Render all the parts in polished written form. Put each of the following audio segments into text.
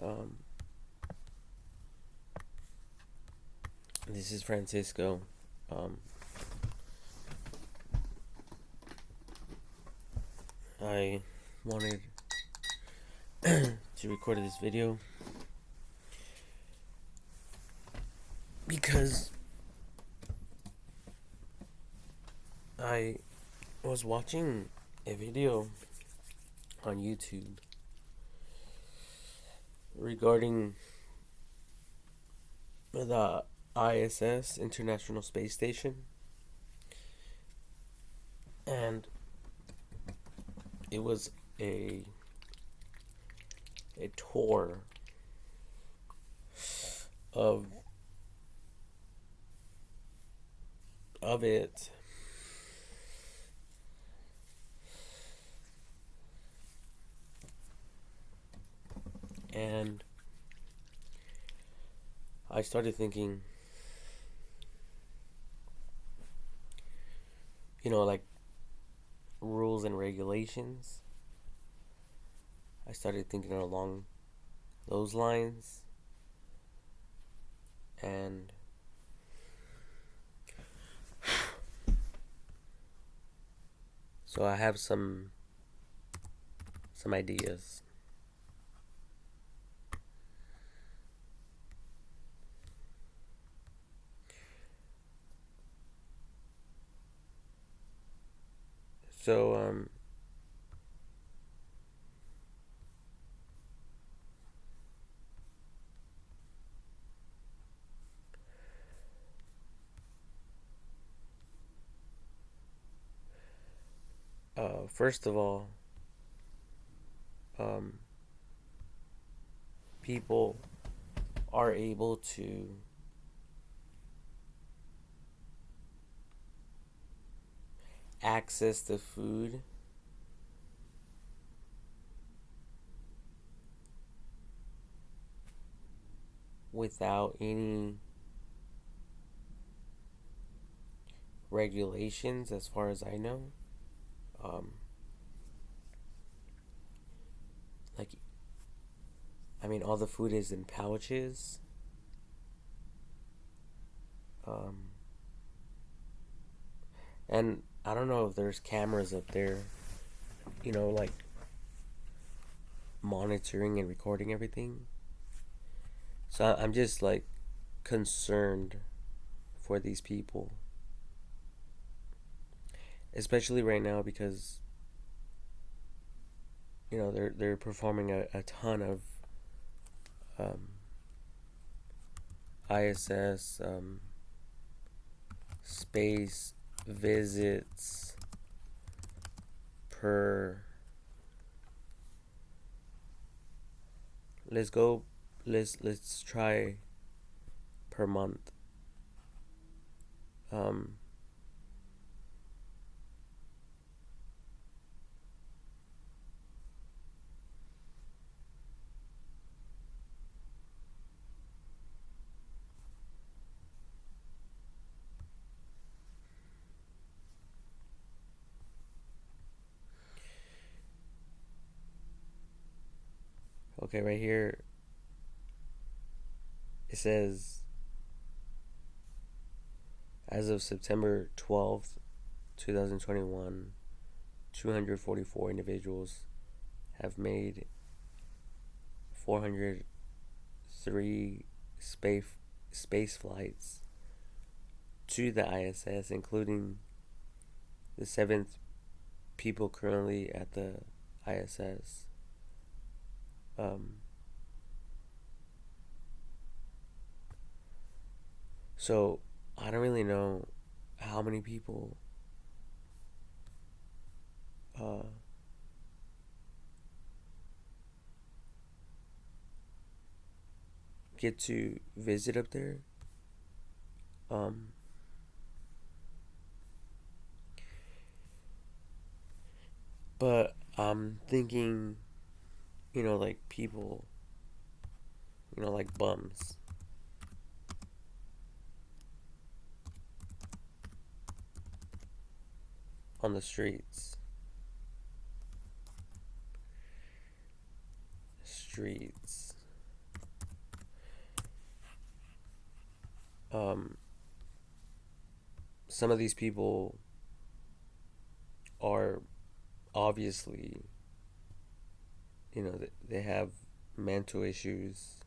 Um, this is Francisco. Um, I wanted to record this video because I was watching a video on YouTube regarding the ISS, International Space Station, and it was a tour of it, and I started thinking, like rules and regulations. I started thinking along those lines, and so I have some ideas. So first of all, um, people are able to access the food without any regulations, as far as I know. Um, like, I mean, all the food is in pouches. Um, and I don't know if there's cameras up there, like monitoring and recording everything. So I'm just like concerned for these people, especially right now because they're performing a ton of um, ISS space visits per. Let's go. Let's try per month. Um, okay, right here it says as of September 12th, 2021, 244 individuals have made 403 space flights to the ISS, including the seventh people currently at the ISS. Um, so I don't really know how many people uh, get to visit up there. Um, but I'm thinking, like people, like bums on the streets. Streets. um, some of these people are obviously, they have mental issues,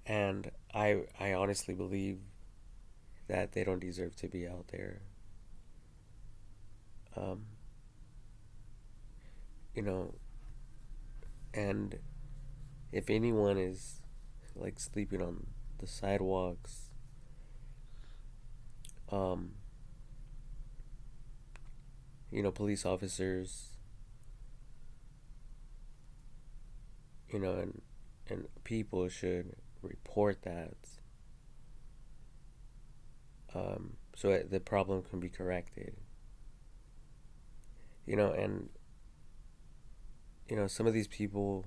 and I honestly believe that they don't deserve to be out there. Um, you know, and if anyone is like sleeping on the sidewalks, um, police officers, and people should report that, so the problem can be corrected. And some of these people,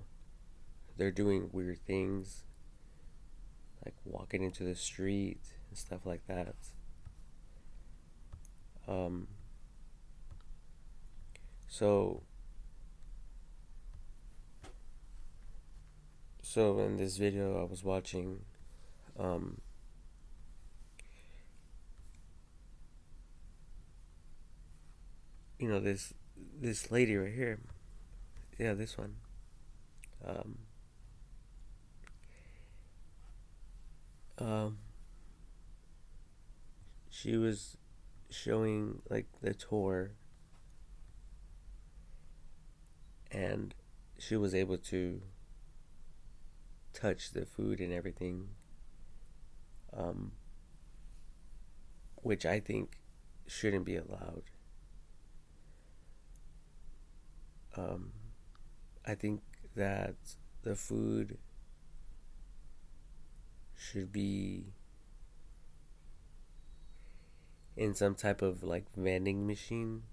they're doing weird things, like walking into the street and stuff like that. Um, so so in this video I was watching, um, this lady right here, yeah, this one. Um, um, she was showing like the tour, and she was able to touch the food and everything, um, which I think shouldn't be allowed. Um, I think that the food should be in some type of like vending machine,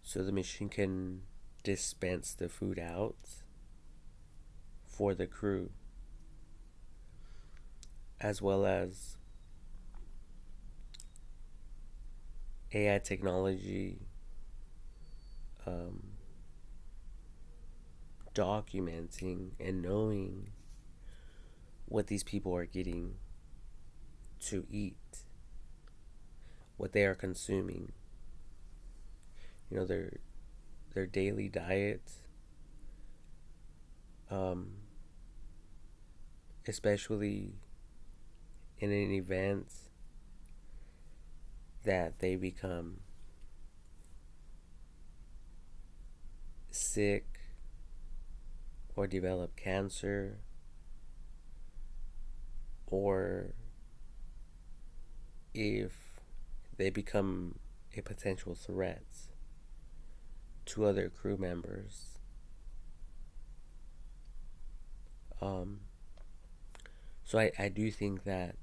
so the machine can dispense the food out for the crew, as well as AI technology, um, documenting and knowing what these people are getting to eat, what they are consuming, their daily diet, um, especially in an event that they become sick or develop cancer, or if they become a potential threat to other crew members. Um, so I do think that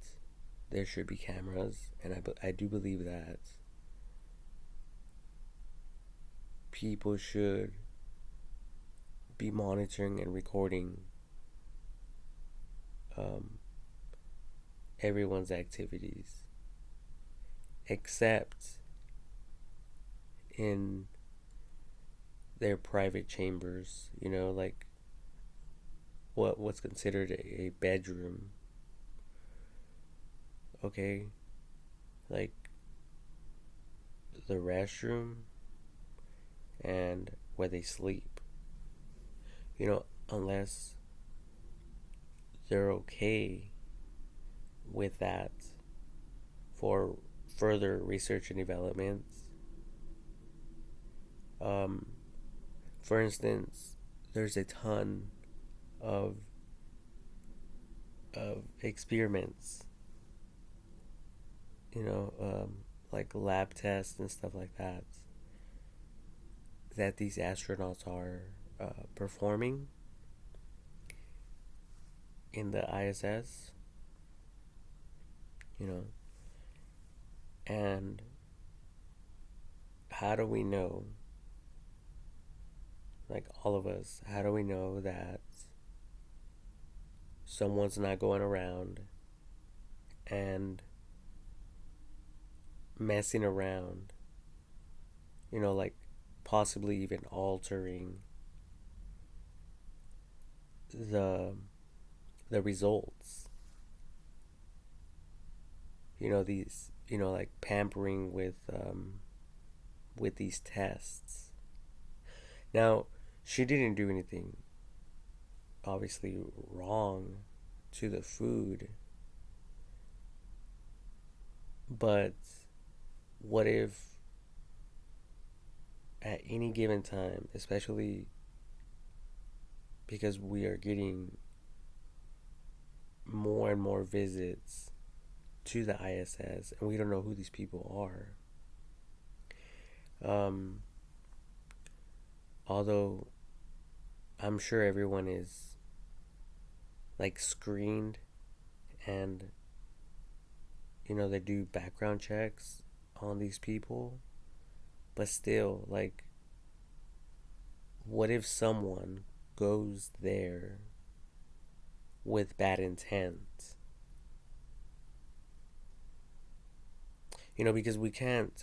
there should be cameras, and I do believe that people should be monitoring and recording, um, everyone's activities, except in their private chambers, like what's considered a bedroom. Okay, like the restroom and where they sleep. Unless they're okay with that for further research and development. Um, for instance, there's a ton of experiments, like lab tests and stuff like that these astronauts are performing in the ISS, you know, and how do we know, like all of us, how do we know that someone's not going around and messing around, like possibly even altering the the results. These, like pampering with these tests. Now, she didn't do anything obviously wrong to the food, but what if at any given time, especially because we are getting more and more visits to the ISS and we don't know who these people are. Although I'm sure everyone is like screened, and they do background checks on these people, but still, like, what if someone goes there with bad intent? Because we can't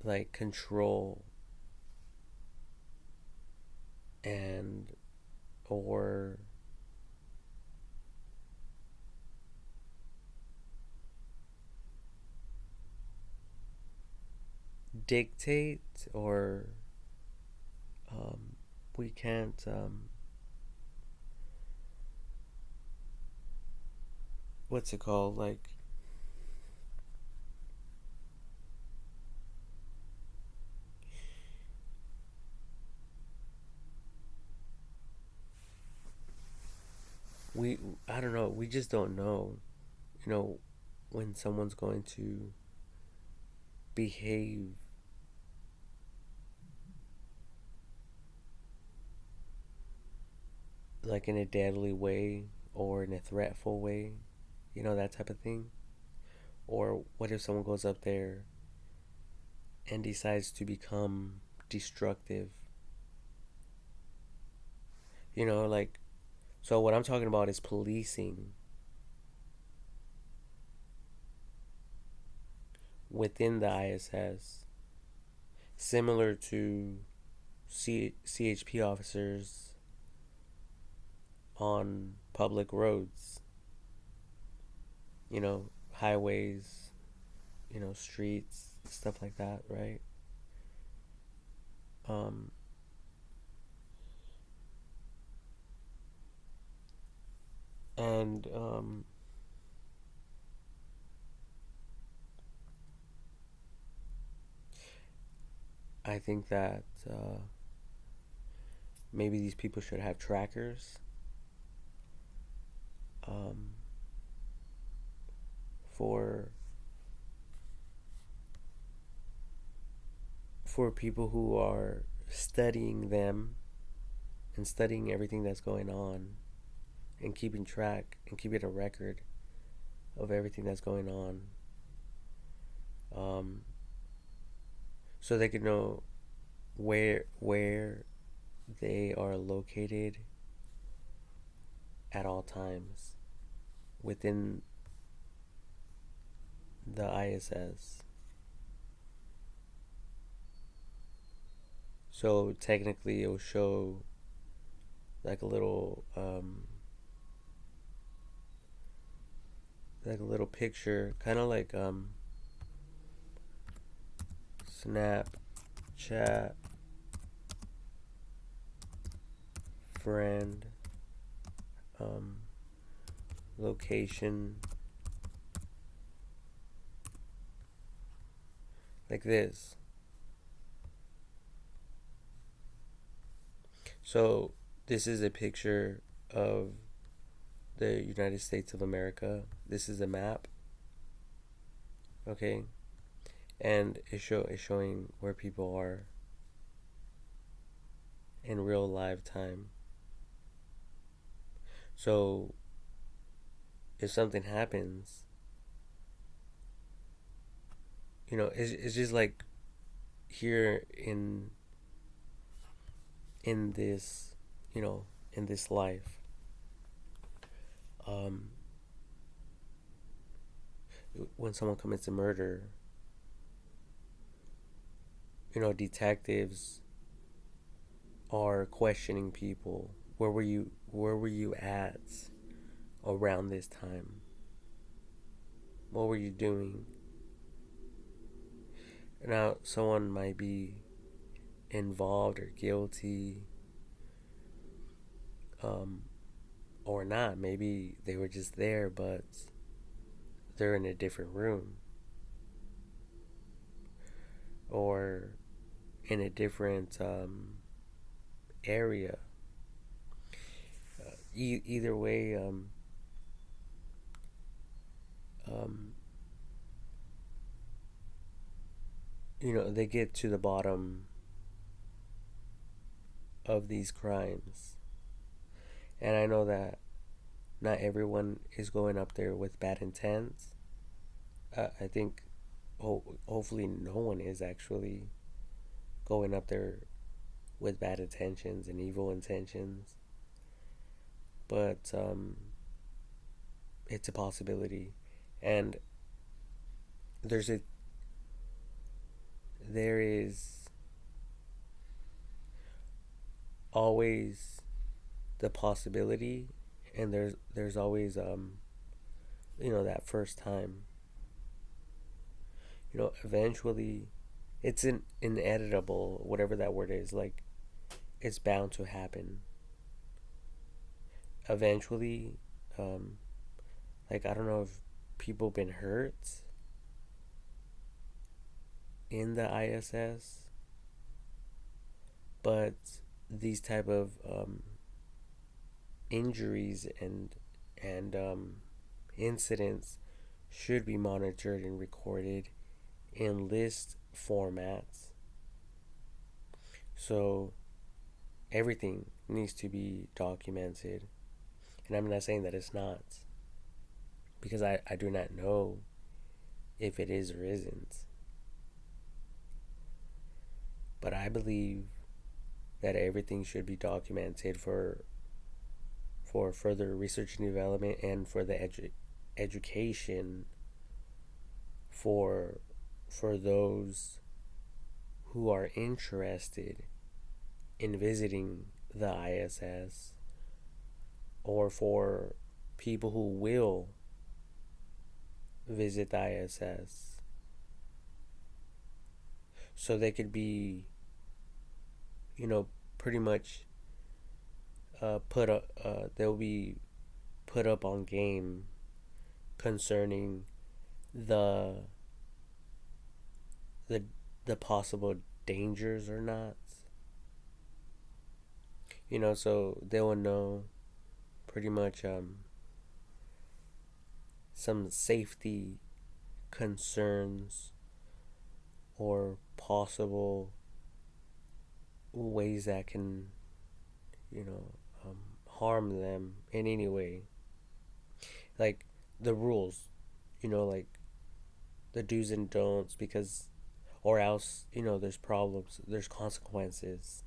like control and or dictate, or we can't what's it called, like, we I don't know, we just don't know, you know when someone's going to behave like in a deadly way or in a threatful way, that type of thing. Or what if someone goes up there and decides to become destructive? Like, so what I'm talking about is policing within the ISS, similar to CHP officers on public roads, highways, streets, stuff like that, right? Um, and I think that maybe these people should have trackers, um, for people who are studying them and studying everything that's going on, and keeping track and keeping a record of everything that's going on, um, so they could know where they are located at all times within the ISS. So technically, it will show like a little picture, kind of like Snapchat friend, um, location, like this. So this is a picture of the United States of America. This is a map, okay, and it's showing where people are in real live time. So if something happens, it's just like here in this, in this life. Um, when someone commits a murder, detectives are questioning people. Where were you at around this time? What were you doing? Now, someone might be involved or guilty, um, or not. Maybe they were just there, but they're in a different room or in a different area. Either way, um, they get to the bottom of these crimes. And I know that not everyone is going up there with bad intent. I think hopefully no one is actually going up there with bad intentions and evil intentions. But it's a possibility. And there's a there is always the possibility, and there's always that first time. Eventually it's ineditable, whatever that word is. Like, it's bound to happen eventually. um like, I don't know if people been hurt in the ISS, but these type of injuries and incidents should be monitored and recorded in list formats. So everything needs to be documented. And I'm not saying that it's not, because I do not know if it is or isn't. But I believe that everything should be documented for further research and development, and for the education for those who are interested in visiting the ISS, or for people who will visit the ISS, so they could be, pretty much they'll be put up on game concerning the the the possible dangers or not. So they will know pretty much some safety concerns, or possible ways that can, you know, harm them in any way. Like the rules, like the do's and don'ts, because, or else, there's problems, there's consequences.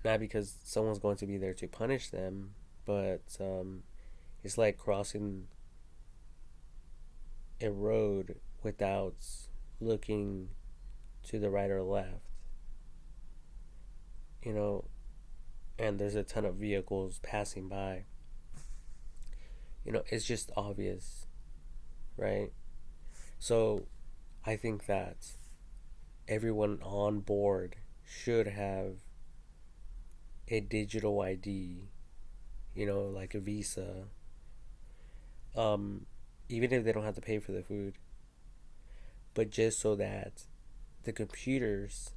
Not because someone's going to be there to punish them, but it's like crossing a road without looking to the right or left, you know, and there's a ton of vehicles passing by. It's just obvious, right? So I think that everyone on board should have a digital ID, like a Visa, um, even if they don't have to pay for the food, but just so that the computers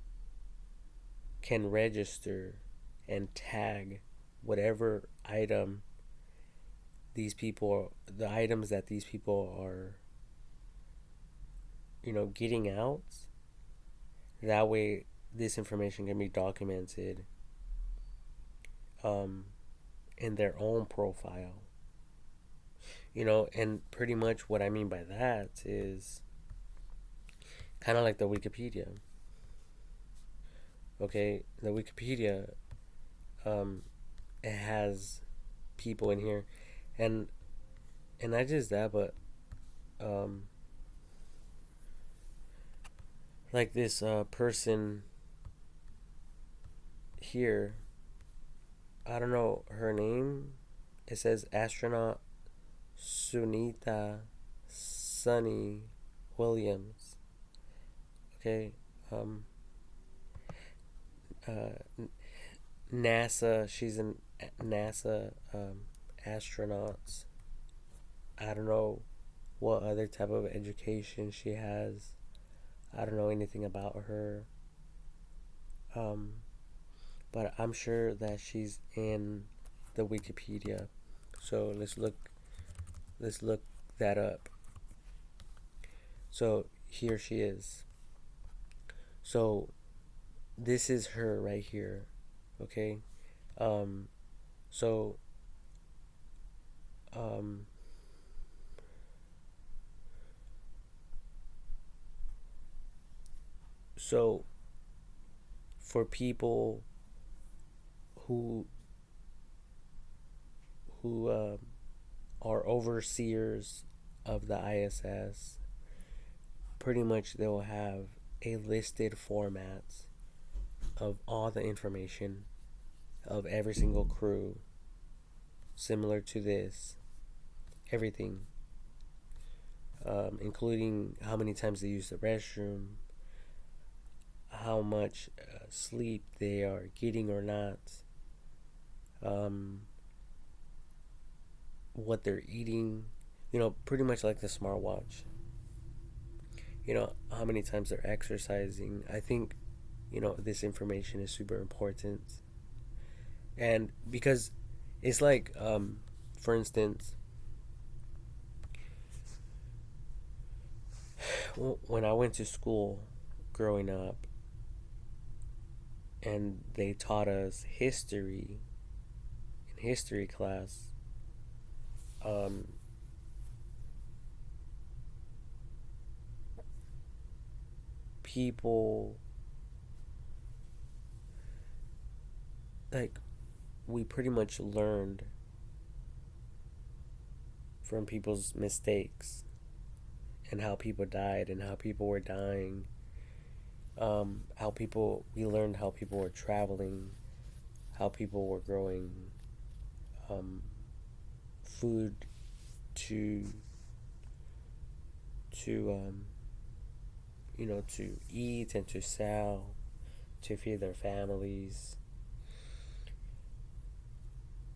can register and tag whatever item the items that these people are, getting out. That way, this information can be documented um, in their own profile. And pretty much what I mean by that is kind of like the Wikipedia. Okay, the Wikipedia, um, it has people in here, and not just that, but um, like this person here. I don't know her name. It says astronaut Sunita Sunny Williams. Okay. Um, uh, NASA. She's an NASA astronaut. I don't know what other type of education she has. I don't know anything about her. Um, but I'm sure that she's in the Wikipedia. So let's look that up. So here she is. So this is her right here. Okay. Um so um so for people who who are overseers of the ISS, pretty much they'll have a listed format of all the information of every single crew, similar to this, everything, including how many times they use the restroom, how much sleep they are getting or not, um, what they're eating, pretty much like the smartwatch. How many times they're exercising. I think, this information is super important. And because it's like, for instance, when I went to school growing up and they taught us history in history class, um, people, like, we pretty much learned from people's mistakes and how people died and how people were dying. We learned how people were traveling, how people were growing um, food to to to eat and to sell, to feed their families,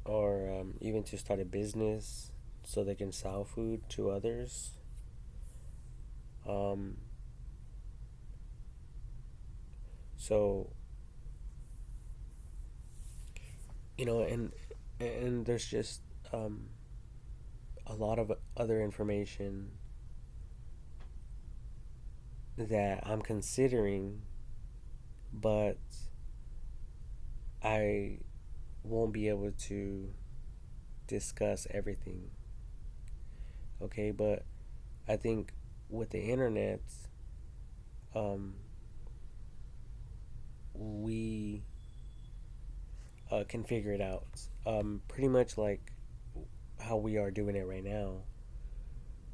or even to start a business so they can sell food to others. Um, so and there's just um, a lot of other information that I'm considering, but I won't be able to discuss everything. Okay, but I think with the internet, um, we can figure it out. Pretty much like how we are doing it right now.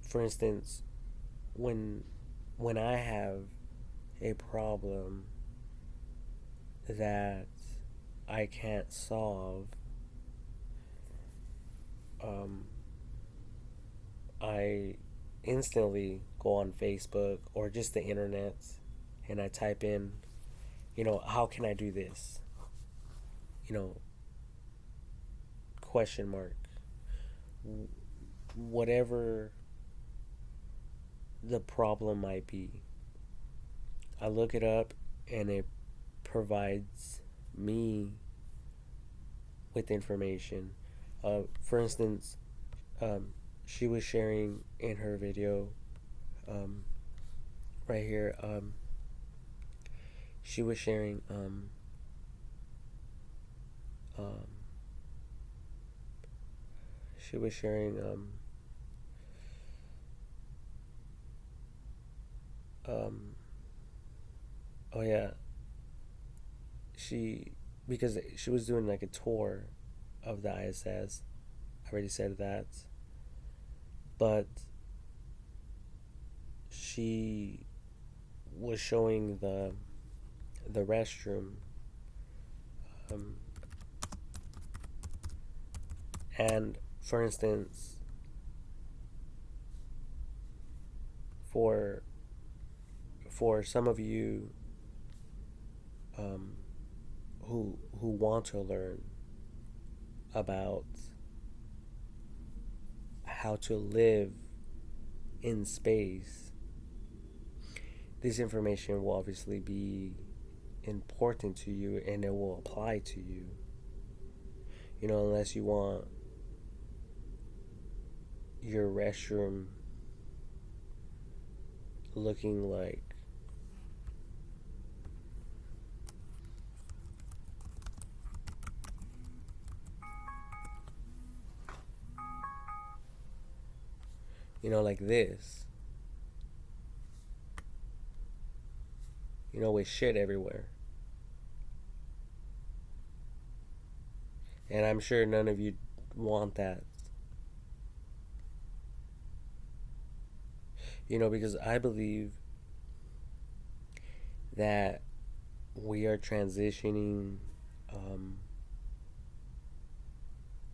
For instance, when when I have a problem that I can't solve, um, I instantly go on Facebook or just the internet and I type in, how can I do this? You know, question mark. Whatever the problem might be, I look it up and it provides me with information. For instance, um, she was sharing in her video, um, right here. She was sharing. Um, she was sharing. Um, oh yeah, she because she was doing like a tour of the ISS. I already said that, but she was showing the restroom, um, and for instance, for some of you, um, who want to learn about how to live in space, this information will obviously be important to you and it will apply to you. You know, unless you want your restroom looking like, you know, like this, you know, with shit everywhere. And I'm sure none of you want that. You know, because I believe that we are transitioning, um,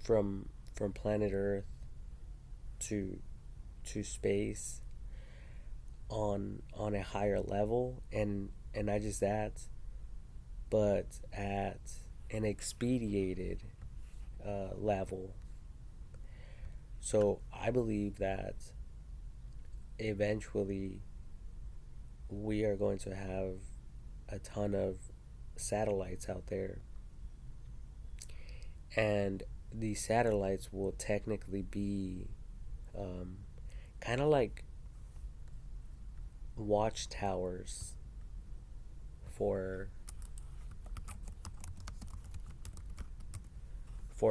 from planet Earth to space on a higher level, and not just that, but at an expedited level. So I believe that eventually we are going to have a ton of satellites out there, and these satellites will technically be, um, kind of like watchtowers for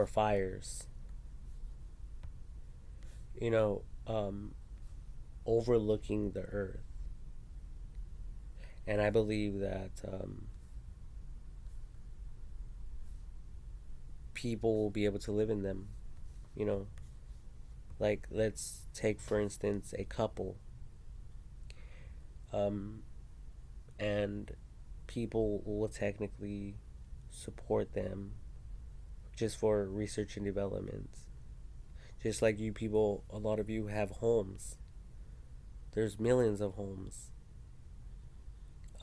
fires. You know, overlooking the Earth, and I believe that, people will be able to live in them. You know, like let's take for instance a couple, um, and people will technically support them just for research and development. Just like you people, a lot of you have homes. There's millions of homes.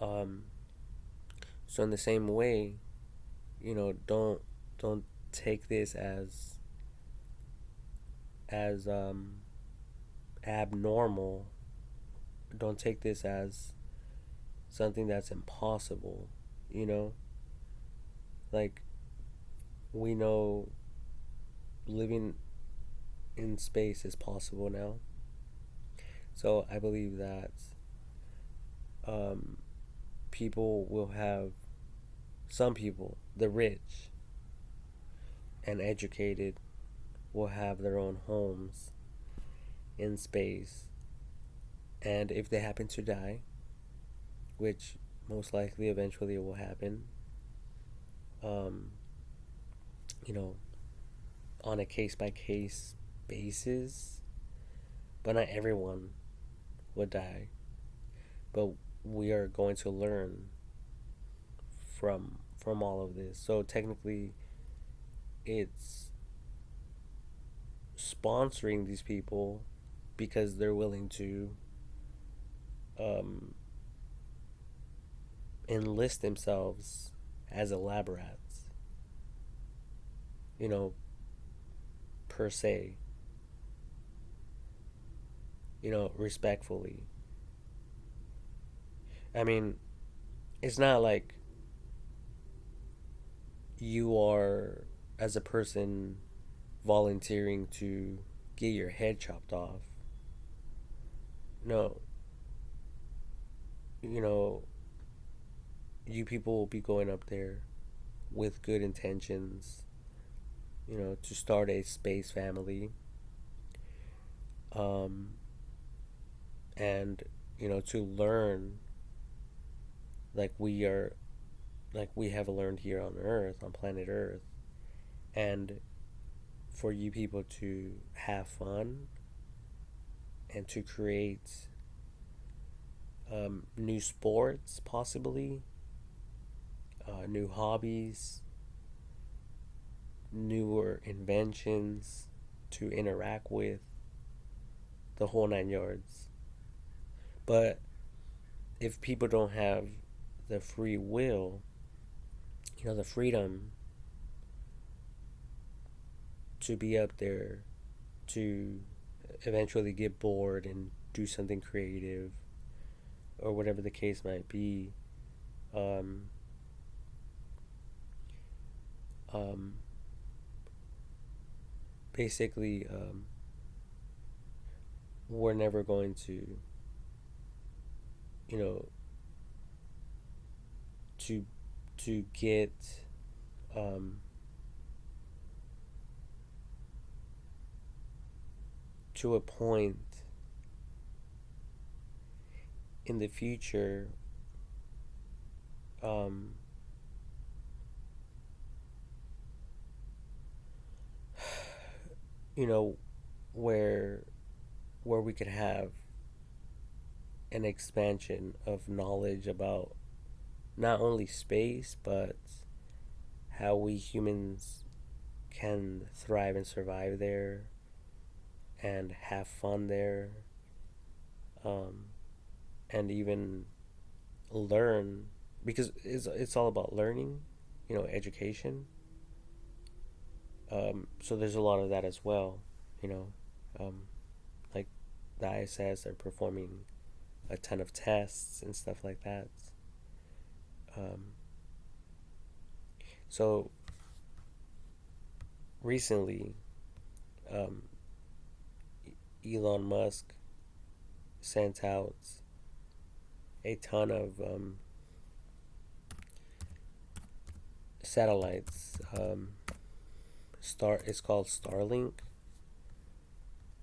Um, so in the same way, you know, don't take this as abnormal. Don't take this as something that's impossible. You know, like we know living in space is possible now. So I believe that, um, people will have, some people, the rich and educated, will have their own homes in space. And if they happen to die, which most likely eventually will happen, um, you know, on a case by case basis, but not everyone would die. But we are going to learn from all of this. So technically, it's sponsoring these people because they're willing to, um, enlist themselves as a lab rats, you know, per se, you know, respectfully. I mean, it's not like you are, as a person, volunteering to get your head chopped off. No, you know, you people will be going up there with good intentions, you know, to start a space family, um, and, you know, to learn like we are, like we have learned here on Earth, on planet Earth, and for you people to have fun and to create new sports, possibly, new hobbies, newer inventions to interact with, the whole nine yards. But if people don't have the free will, the freedom to be up there, to eventually get bored and do something creative, or whatever the case might be, um, um, basically, we're never going you know, to get um, to a point in the future, um, you know, where we could have an expansion of knowledge about not only space but how we humans can thrive and survive there and have fun there, um, and even learn, because it's all about learning, education. So there's a lot of that as well, you know, um, like the ISS are performing a ton of tests and stuff like that. Um, so recently, um, Elon Musk sent out a ton of satellites. It's called Starlink.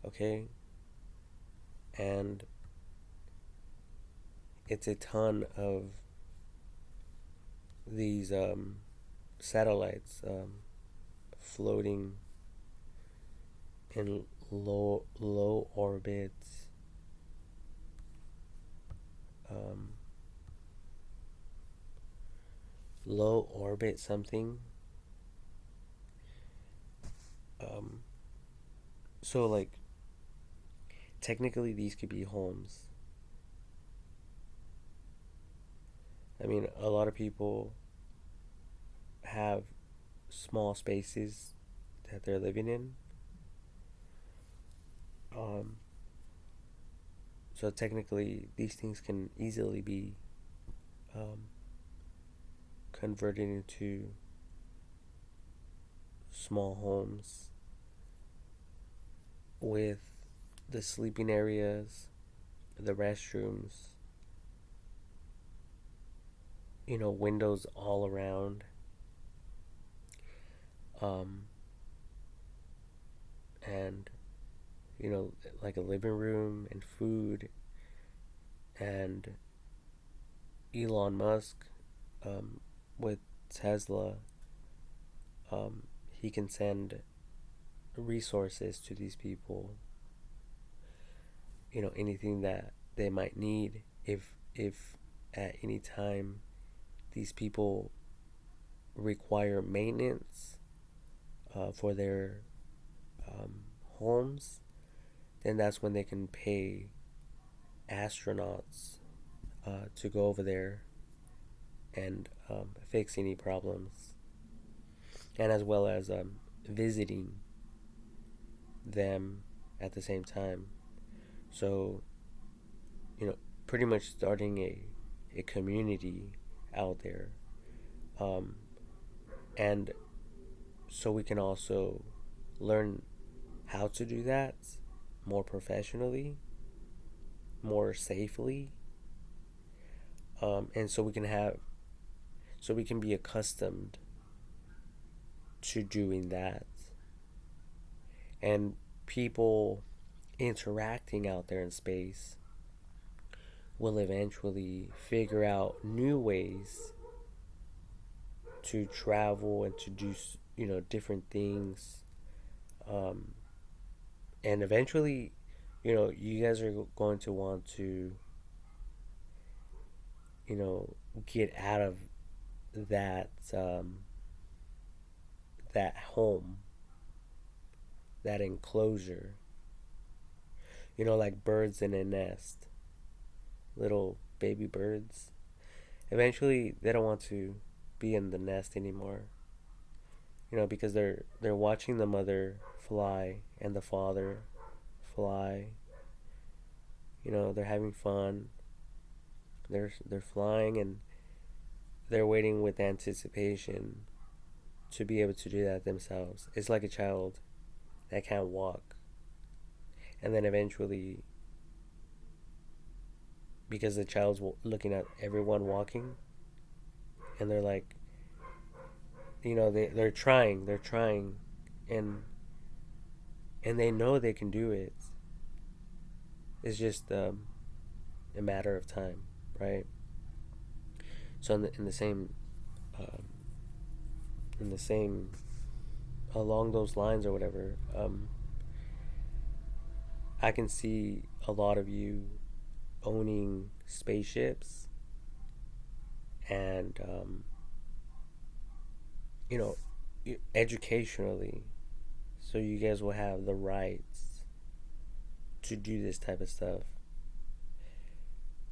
Okay, and it's a ton of these satellites floating in low orbits, um, low orbit something. Um, so like technically these could be homes. I mean, a lot of people have small spaces that they're living in. Um, so technically, these things can easily be um, converted into small homes with the sleeping areas, the restrooms, windows all around, um, and like a living room and food. And Elon Musk, with Tesla, he can send resources to these people. Anything that they might need, if at any time these people require maintenance for their um, homes, then that's when they can pay astronauts to go over there and fix any problems, and as well as visiting them at the same time. So, pretty much starting a community out there. Um, and so we can also learn how to do that more professionally, more safely, and so we can be accustomed to doing that. And people interacting out there in space will eventually figure out new ways to travel and to do different things, um, and eventually you guys are going to want to you know, get out of that that home, that enclosure. You know, like birds in a nest, little baby birds. Eventually, they don't want to be in the nest anymore. You know, because they're watching the mother fly and the father fly. You know, they're having fun. They're flying and they're waiting with anticipation to be able to do that themselves. It's like a child that can't walk, and then eventually, because the child's looking at everyone walking, and they're like, you know, they're trying, and they know they can do it. It's just a matter of time, right? So in the same um, in the same along those lines or whatever, I can see a lot of you owning spaceships and you know, educationally, so you guys will have the rights to do this type of stuff,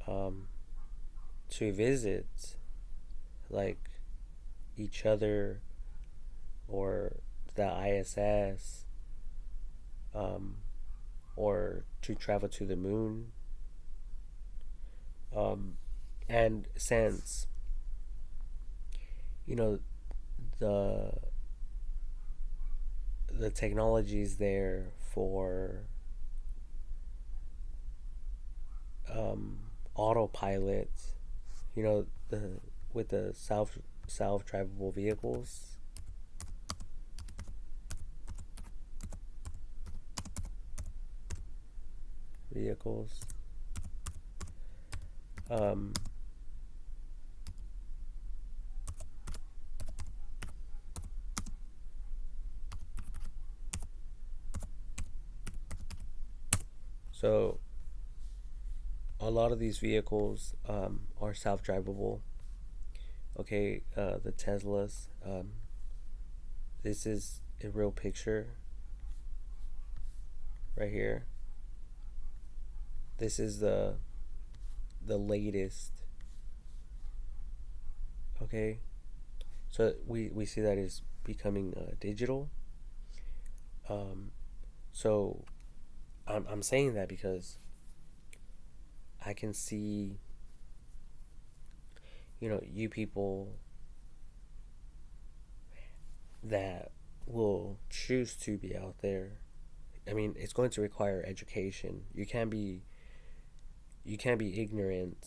um, to visit like each other or the ISS, um, or to travel to the moon. Um, and since you know the technology is there for autopilot, you know, the with the self drivable vehicles. Um, so a lot of these vehicles are self drivable. Okay, the Teslas. This is a real picture right here. This is the latest. Okay, so we see that is becoming digital. Um, so I'm saying that because I can see, you know, you people that will choose to be out there. I mean, it's going to require education. You can't be ignorant.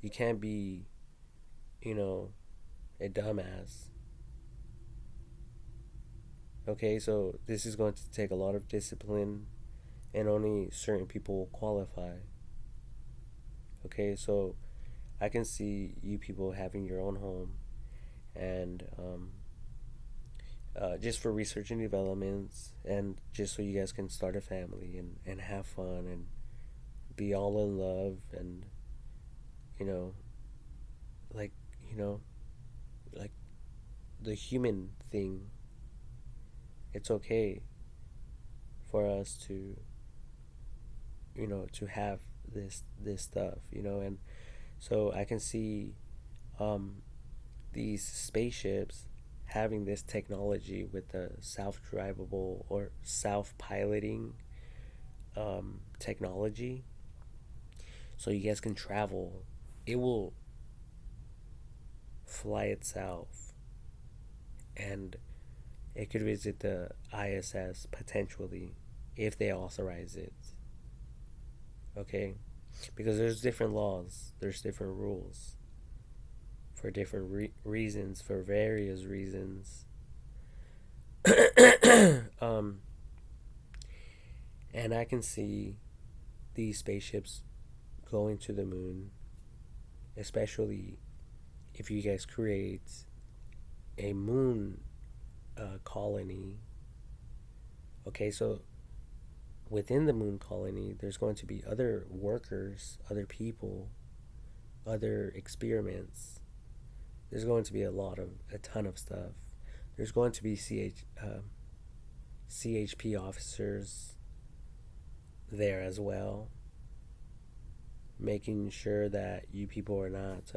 You can't be, you know, a dumbass. Okay, so this is going to take a lot of discipline, and only certain people will qualify. Okay, so I can see you people having your own home, and just for research and developments, and just so you guys can start a family and have fun and be all in love, and you know, like, you know, like the human thing. It's okay for us to, you know, to have this stuff, you know. And so I can see um, these spaceships having this technology with the self-drivable or self-piloting technology, so you guys can travel. It will fly itself, and it could visit the ISS potentially if they authorize it. Okay, because there's different laws, there's different rules for different reasons, for various reasons. um, and I can see these spaceships going to the moon, especially if you guys create a moon colony. Okay, so within the moon colony, there's going to be other workers, other people other experiments. There's going to be a ton of stuff. There's going to be CHP officers there as well, making sure that you people are not,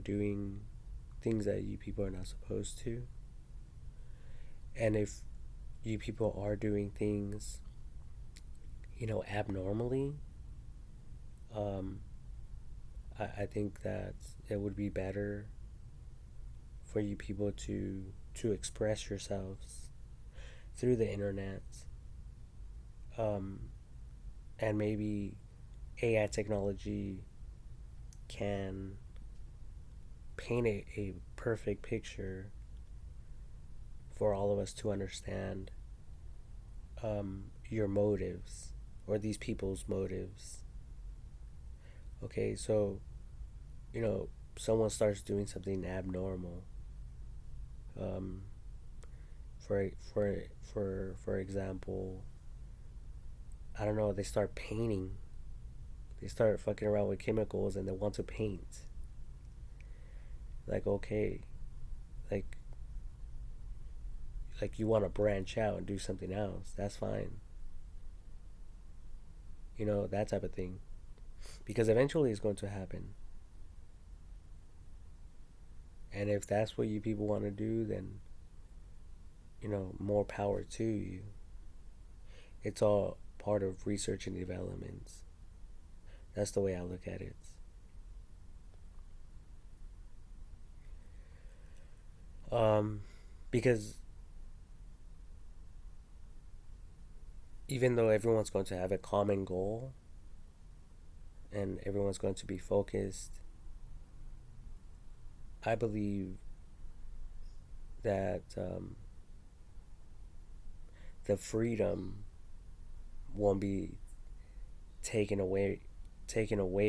doing things that you people are not supposed to. And if you people are doing things, abnormally, um, I think that it would be better for you people to express yourselves through the internet, um, and maybe AI technology can paint a perfect picture for all of us to understand, your motives or these people's motives. Okay, so you know someone starts doing something abnormal. Um, for example, I don't know. They start painting. They start fucking around with chemicals and they want to paint. Like, okay, like you want to branch out and do something else. That's fine. That type of thing. Because eventually it's going to happen. And if that's what you people want to do, then more power to you. It's all part of research and development. That's the way I look at it. Um, because even though everyone's going to have a common goal and everyone's going to be focused, I believe that, the freedom won't be taken away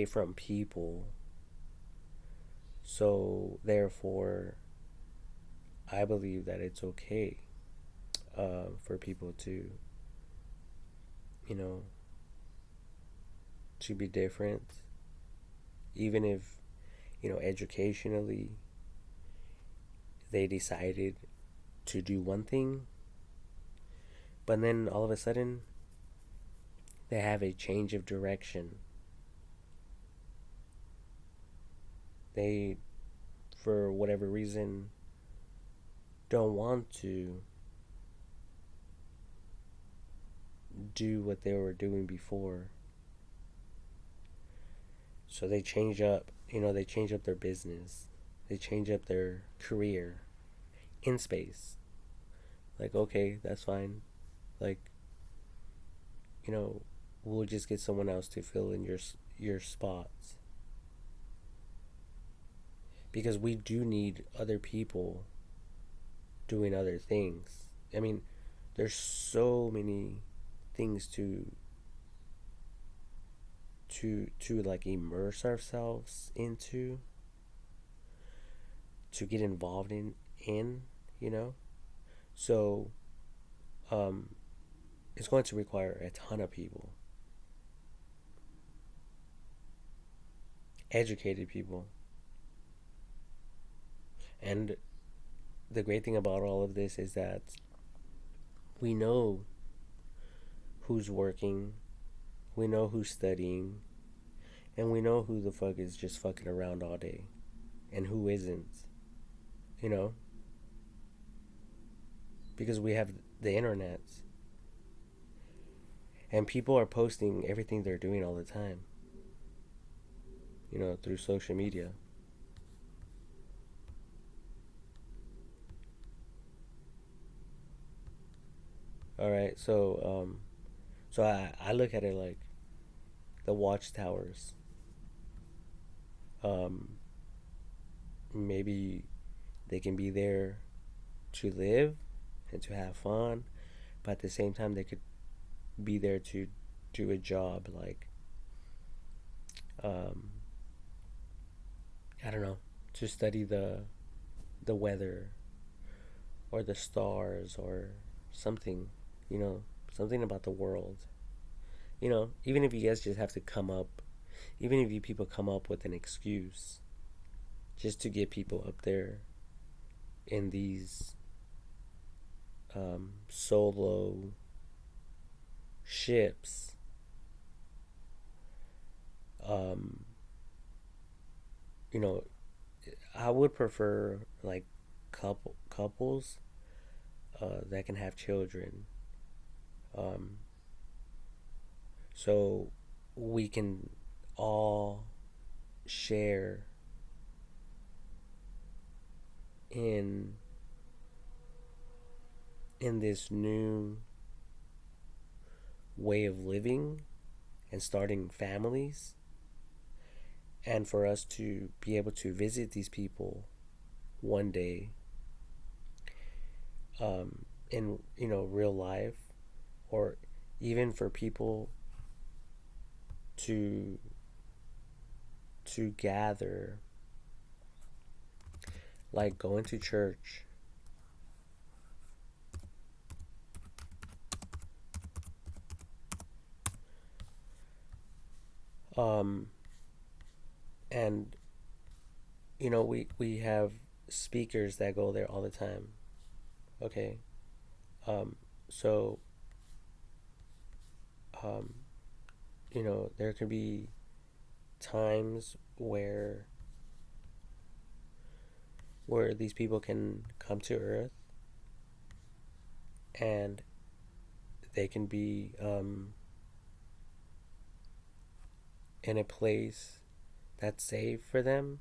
from people. So therefore, I believe that it's okay, for people you know, to be different, even if educationally they decided to do one thing, but then all of a sudden they have a change of direction. They, for whatever reason, don't want to do what they were doing before. So they change up, they change up their business. They change up their career in space. Like, okay, that's fine. Like, you know, we'll just get someone else to fill in your spots because we do need other people doing other things. I mean, there's so many things to like immerse ourselves into, to get involved in, you know. So, um, it's going to require a ton of people, educated people, and the great thing about all of this is that we know who's working, we know who's studying, and we know who the fuck is just fucking around all day and who isn't, you know, because we have the internet and people are posting everything they're doing all the time, through social media. All right, so I look at it like the watchtowers. Um, Maybe they can be there to live and to have fun, but at the same time they could be there to do a job like, um, I don't know, to study the weather or the stars or something, something about the world. Even if you guys just have to come up Even if you people come up with an excuse just to get people up there in these solo ships, um, you know, I would prefer like couples that can have children, um, so we can all share in this new way of living and starting families, and for us to be able to visit these people one day, in real life, or even for people to gather, like going to church, um, and we have speakers that go there all the time. Okay, so um, there could be times where these people can come to Earth, and they can be in a place that's safe for them,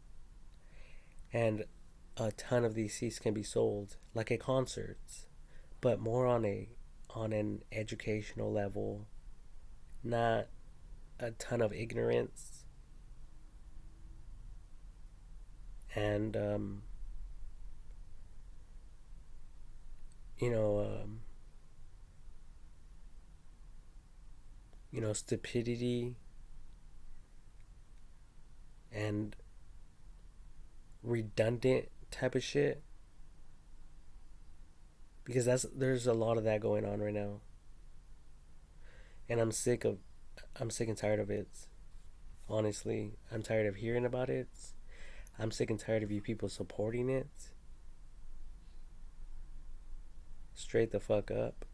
and a ton of these seats can be sold like at concerts, but more on an educational level, not a ton of ignorance, and you know um, stupidity and redundant type of shit, because there's a lot of that going on right now, and I'm sick and tired of it. Honestly, I'm tired of hearing about it. I'm sick and tired of you people supporting it. Straight the fuck up.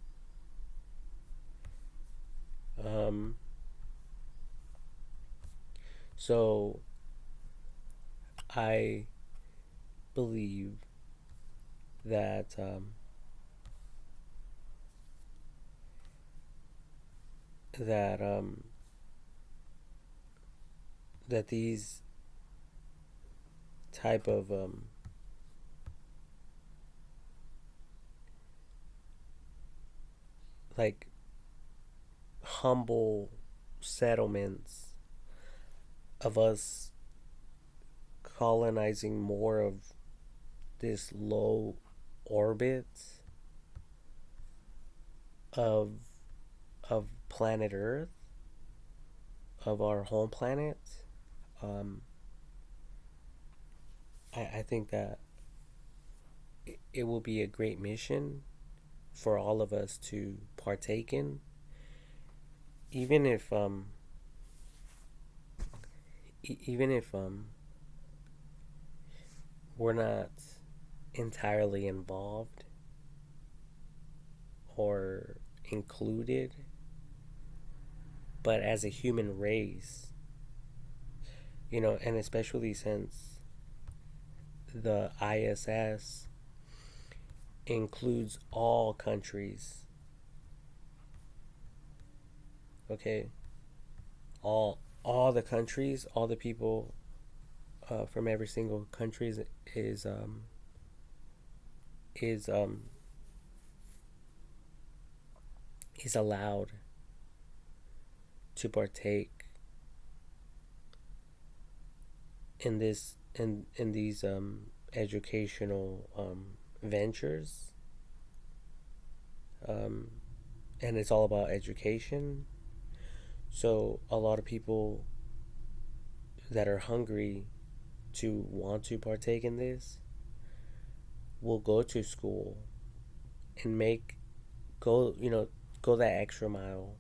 Um, so I believe that that that these type of like humble settlements of us colonizing more of this low orbit of planet Earth, of our home planet. Um, I think that it will be a great mission for all of us to partake in, even if even if we're not entirely involved or included, but as a human race, and especially since the ISS includes all countries, okay, all the countries, all the people from every single country is is allowed to partake in these educational ventures, um, and it's all about education. So a lot of people that are hungry to want to partake in this will go to school and go go that extra mile.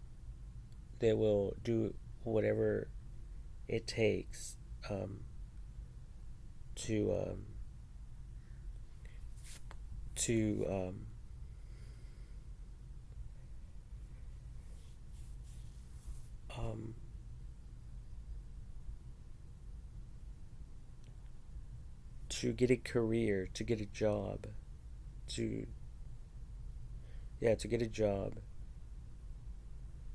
They will do whatever it takes um, to to um, to get a career, to get a job, to yeah, to get a job,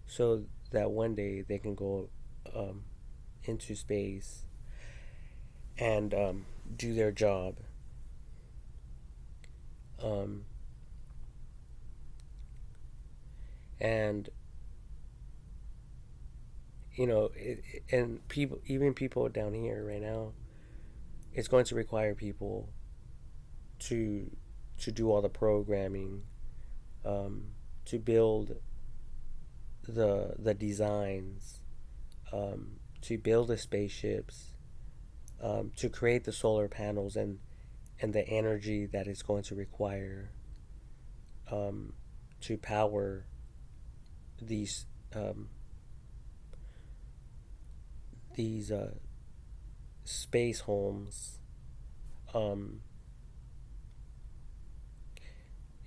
so that one day they can go um, into space and do their job. Um, and and people, even people down here right now, it's going to require people to to do all the programming, um, to build the designs, to build the spaceships, to create the solar panels and the energy that it's going to require um, to power these um, these space homes. Um,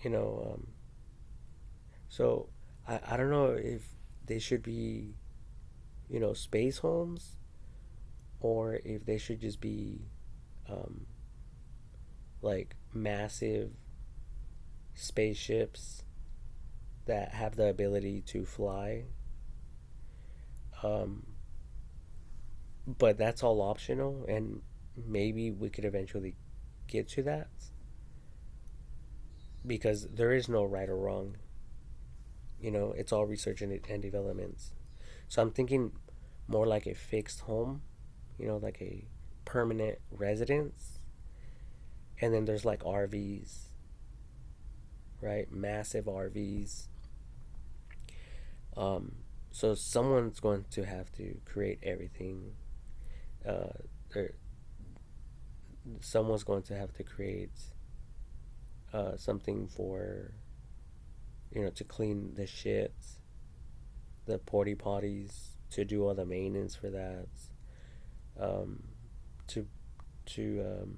you know, so I don't know if they should be space homes, or if they should just be um, like massive spaceships that have the ability to fly. Um, but that's all optional, and maybe we could eventually get to that, because there is no right or wrong. It's all research and developments. So I'm thinking more like a fixed home, like a permanent residence. And then there's like RVs, right? Massive RVs. Um, so someone's going to have to create everything. Uh, there, someone's going to have to create something for to clean the shit, the porty potties, to do all the maintenance for that. Um, to to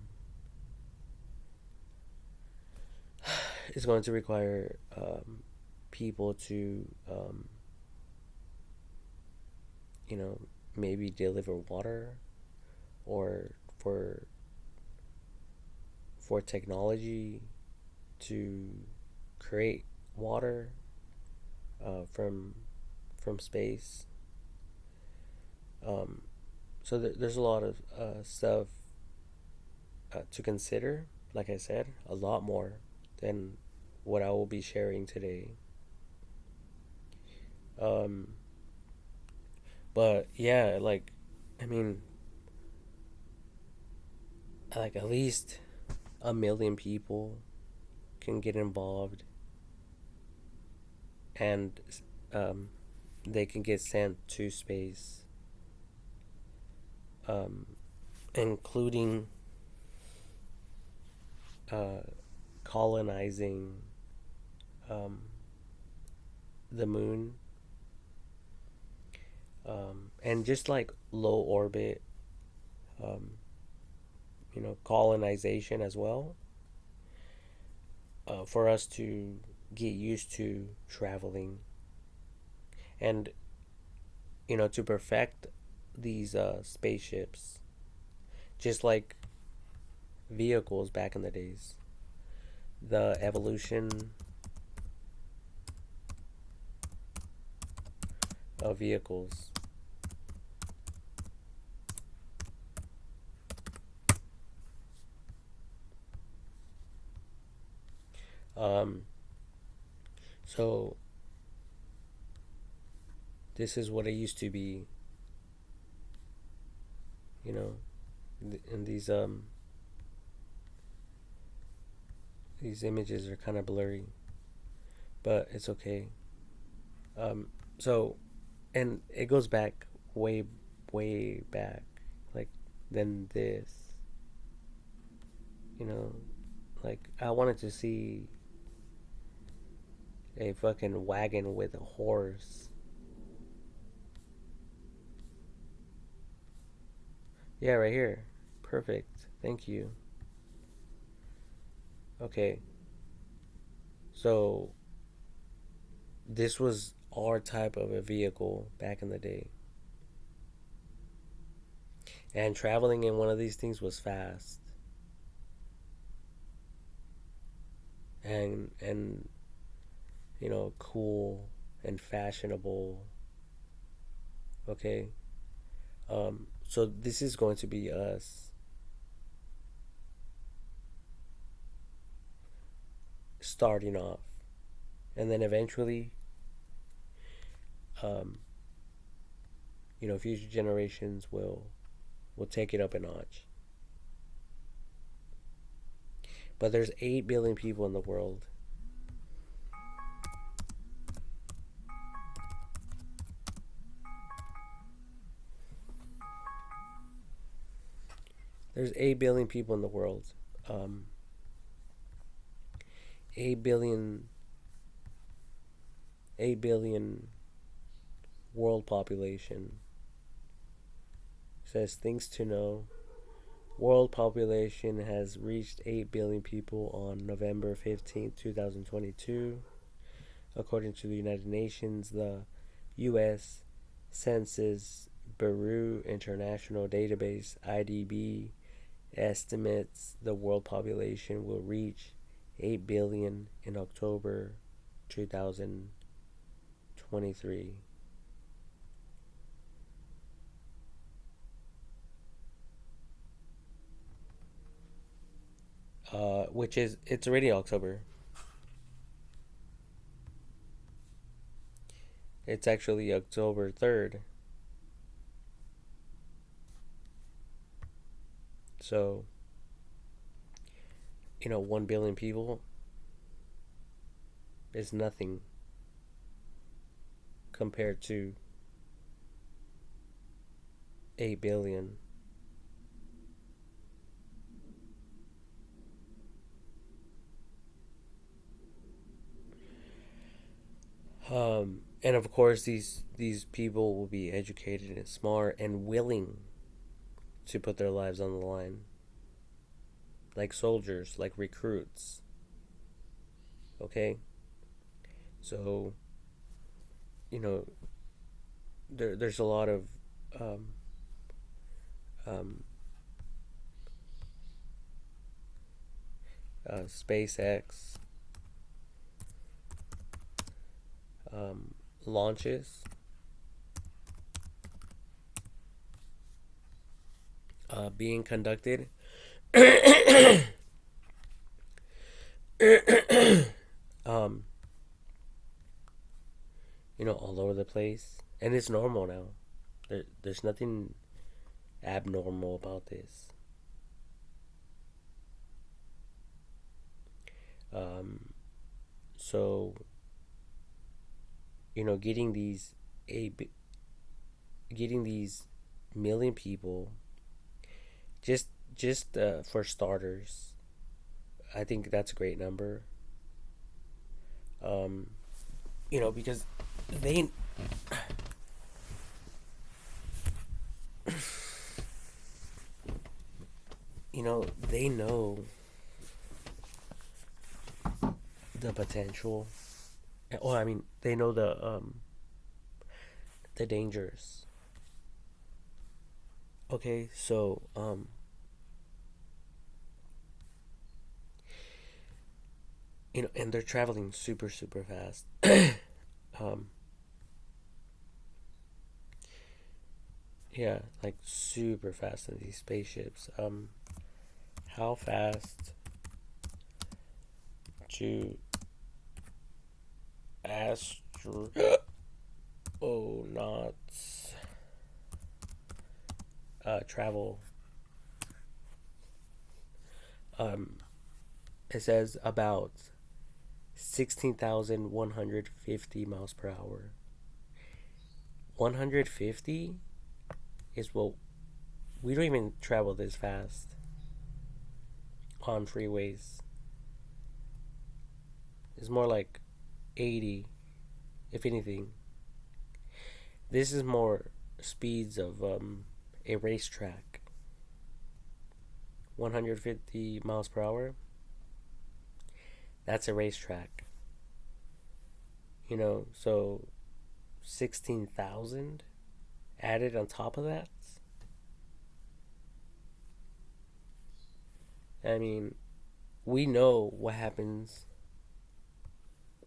It's going to require people to you know maybe deliver water, or for technology to create water from space. Um, so there's a lot of stuff to consider. Like I said, a lot more than what I will be sharing today. Um, but yeah, like, I mean, like at least 1 million people can get involved, and um, they can get sent to space, um, including uh, colonizing um, the moon, and just like low orbit, um, colonization as well, for us to get used to traveling, and to perfect these spaceships, just like vehicles back in the days. The evolution of vehicles. Um, so this is what it used to be, you know, and these images are kind of blurry, but it's okay. Um, so and it goes back way, way back, like than this, you know, like I wanted to see a fucking wagon with a horse, Yeah, right here. Perfect. Thank you. Okay. So this was our type of a vehicle back in the day. And traveling in one of these things was fast. And cool and fashionable. Okay? So this is going to be us starting off. And then eventually, um, future generations will take it up a notch. But there's 8 billion people in the world. There's 8 billion people in the world. Um, 8 billion, 8 billion world population. Says things to know. World population has reached 8 billion people on November 15th, 2022. According to the United Nations, the U.S. Census Bureau International Database (IDB) estimates the world population will reach 8 billion in October 2023. Which is, it's already October. It's actually October 3rd. So, 1 billion people is nothing compared to 8 billion. And of course, these people will be educated and smart and willing to put their lives on the line, like soldiers, like recruits. Okay, so you know there's a lot of um, um, SpaceX launches being conducted. um, all over the place, and it's normal now. There's nothing abnormal about this. Um, so getting a getting these million people, just for starters, I think that's a great number. Um, because they they know the potential. Oh, I mean, they know the dangers. Okay, so and they're traveling super super fast. um, yeah, like super fast in these spaceships. How fast do astronauts travel? Um, it says about 16,150 miles per hour. 150 is what we don't even travel this fast on freeways. It's more like 80, if anything. This is more speeds of a racetrack. 150 miles per hour, that's a racetrack. So 16,000 added on top of that. I mean, we know what happens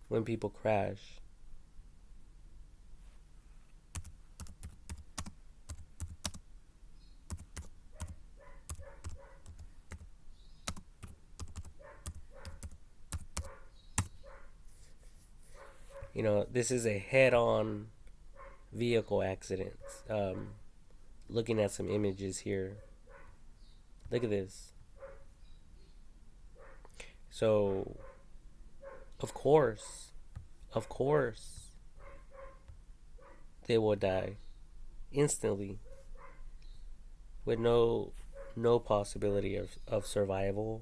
when people crash. This is a head-on vehicle accident. Looking at some images here. Look at this. So, of course, of course, they will die instantly with no possibility of survival.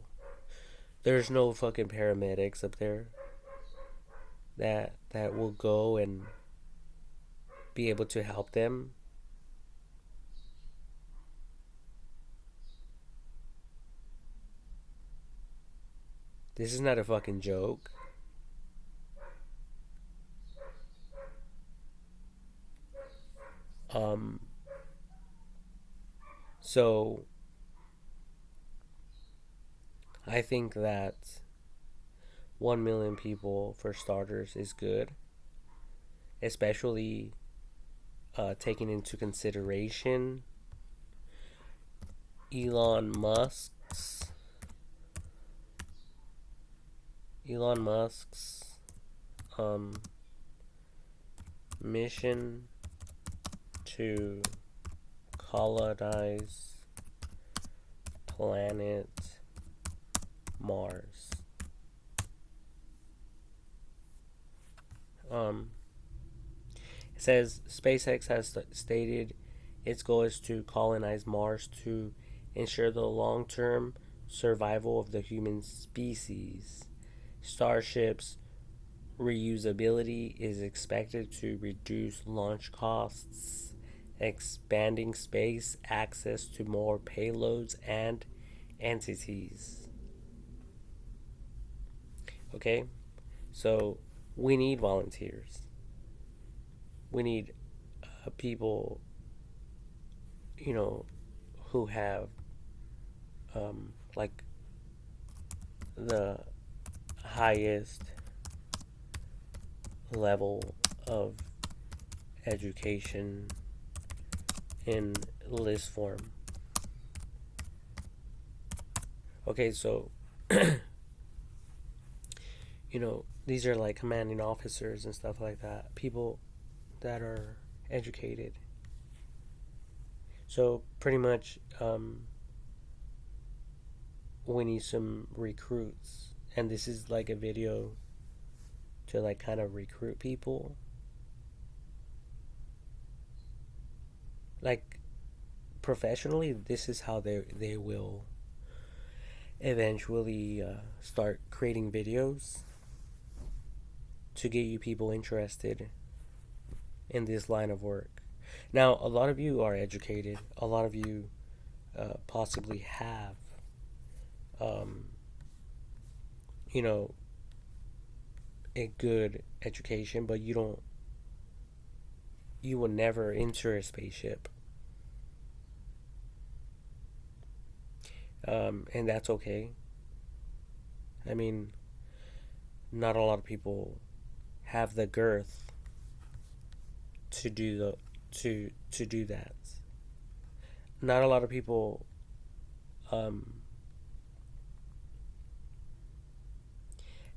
There's no fucking paramedics up there that will go and be able to help them. This is not a fucking joke. Um so I think that 1 million people for starters is good, especially taking into consideration Elon Musk's Elon Musk's mission to colonize planet Mars. It says SpaceX has stated its goal is to colonize Mars to ensure the long-term survival of the human species. Starship's reusability is expected to reduce launch costs, expanding space access to more payloads and entities. Okay? So, we need volunteers. We need people, who have, like, the highest level of education in list form. Okay, so these are like commanding officers and stuff like that. People that are educated. So pretty much, we need some recruits, and this is like a video to like kind of recruit people. Like professionally, this is how they will eventually start creating videos to get you people interested in this line of work. Now, a lot of you are educated. A lot of you possibly have, um, you know, a good education, but you will never enter a spaceship. And that's okay. I mean, not a lot of people have the girth to do to do that. Not a lot of people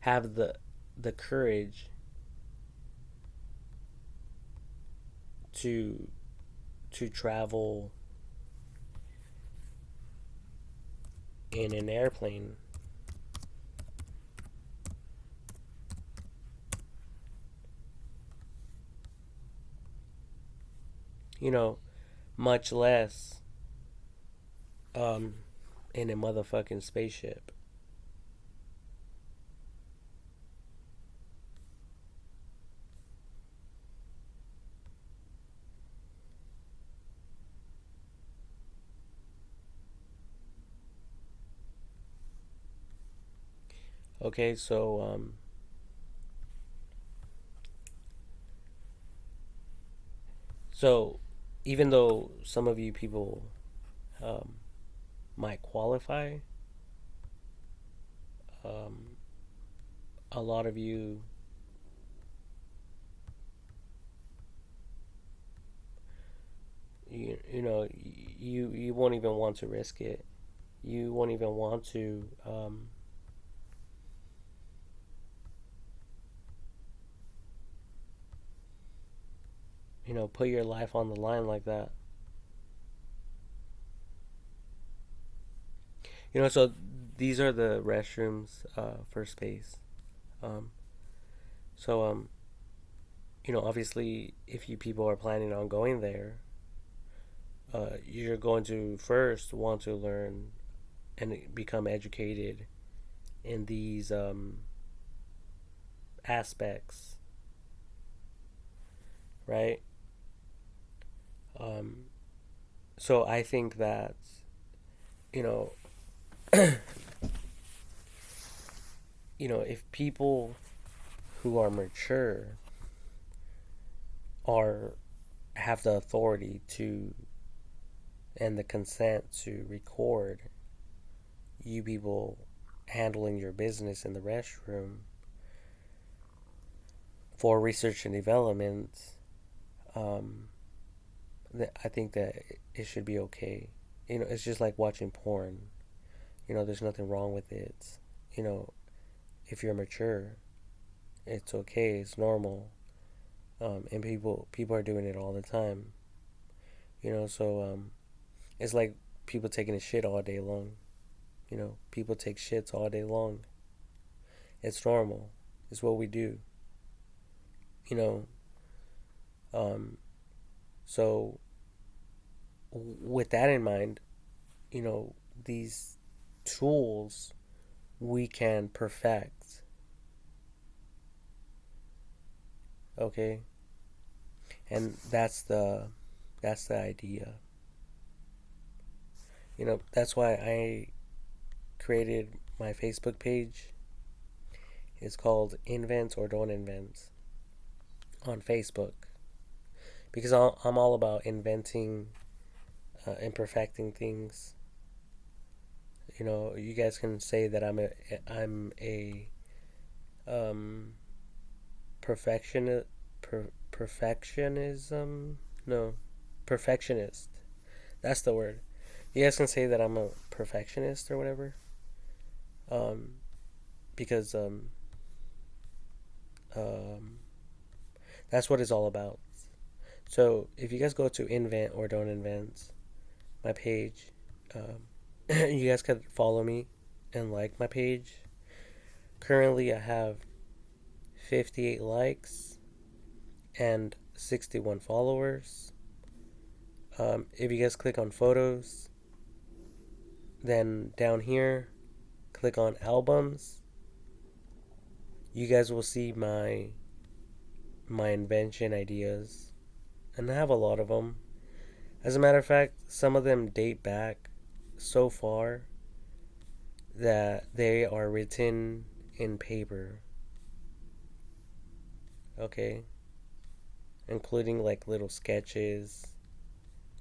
have the courage to travel in an airplane. You know, much less in a motherfucking spaceship. Okay, so even though some of you people um, might qualify, um, a lot of you, you know, you won't even want to risk it. You won't even want to, put your life on the line like that. So these are the restrooms for space. Um, so obviously, if you people are planning on going there, you're going to first want to learn and become educated in these aspects, right? Um, so I think that you know, if people who are mature are have the authority to and the consent to record you people handling your business in the restroom for research and development, um, I think that it should be okay. It's just like watching porn. There's nothing wrong with it. You know, if you're mature, it's okay. It's normal. And people are doing it all the time. So it's like people taking a shit all day long. People take shits all day long. It's normal. It's what we do. You know, um, so with that in mind, these tools we can perfect. Okay, and that's the idea. That's why I created my Facebook page. It's called Invent or Don't Invent on Facebook because I'm all about inventing and perfecting things. You guys can say that I'm a um, perfection perfectionism no perfectionist. That's the word. You guys can say that I'm a perfectionist or whatever. Um, because um, that's what it's all about. So if you guys go to Invent or Don't Invent, my page, you guys could follow me and like my page. Currently, I have 58 likes and 61 followers. If you guys click on photos, then down here, click on albums. You guys will see my invention ideas, and I have a lot of them. As a matter of fact, some of them date back so far that they are written in paper. Okay, including like little sketches.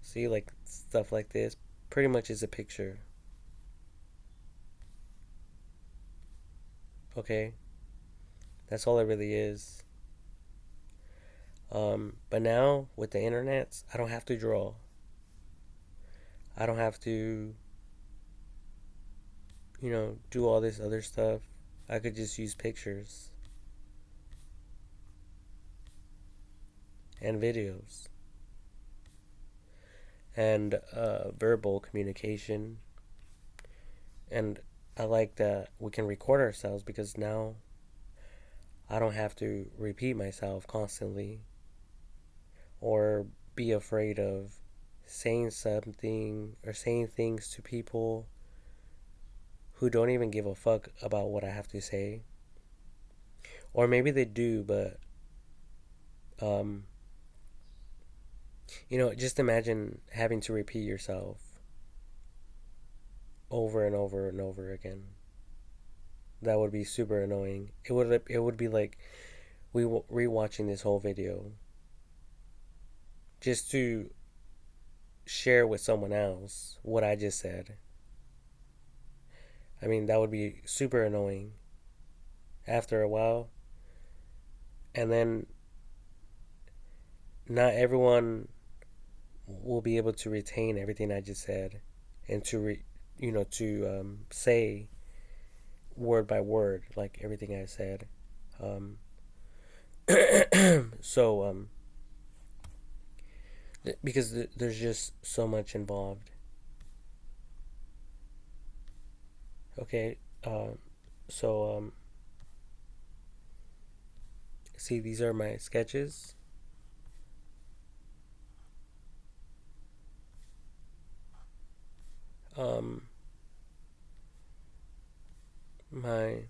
See, like stuff like this. Pretty much is a picture. Okay, that's all it really is. But now with the internet, I don't have to draw. I don't have to, do all this other stuff. I could just use pictures and videos and verbal communication. And I like that we can record ourselves because now I don't have to repeat myself constantly or be afraid of saying something or saying things to people who don't even give a fuck about what I have to say. Or maybe they do, but um, just imagine having to repeat yourself over and over and over again. That would be super annoying. It would be like rewatching this whole video just to share with someone else what I just said. I mean, that would be super annoying after a while. And then not everyone will be able to retain everything I just said and to say word by word like everything I said. Um, so because there's just so much involved. Okay, so see, these are my sketches. Um, my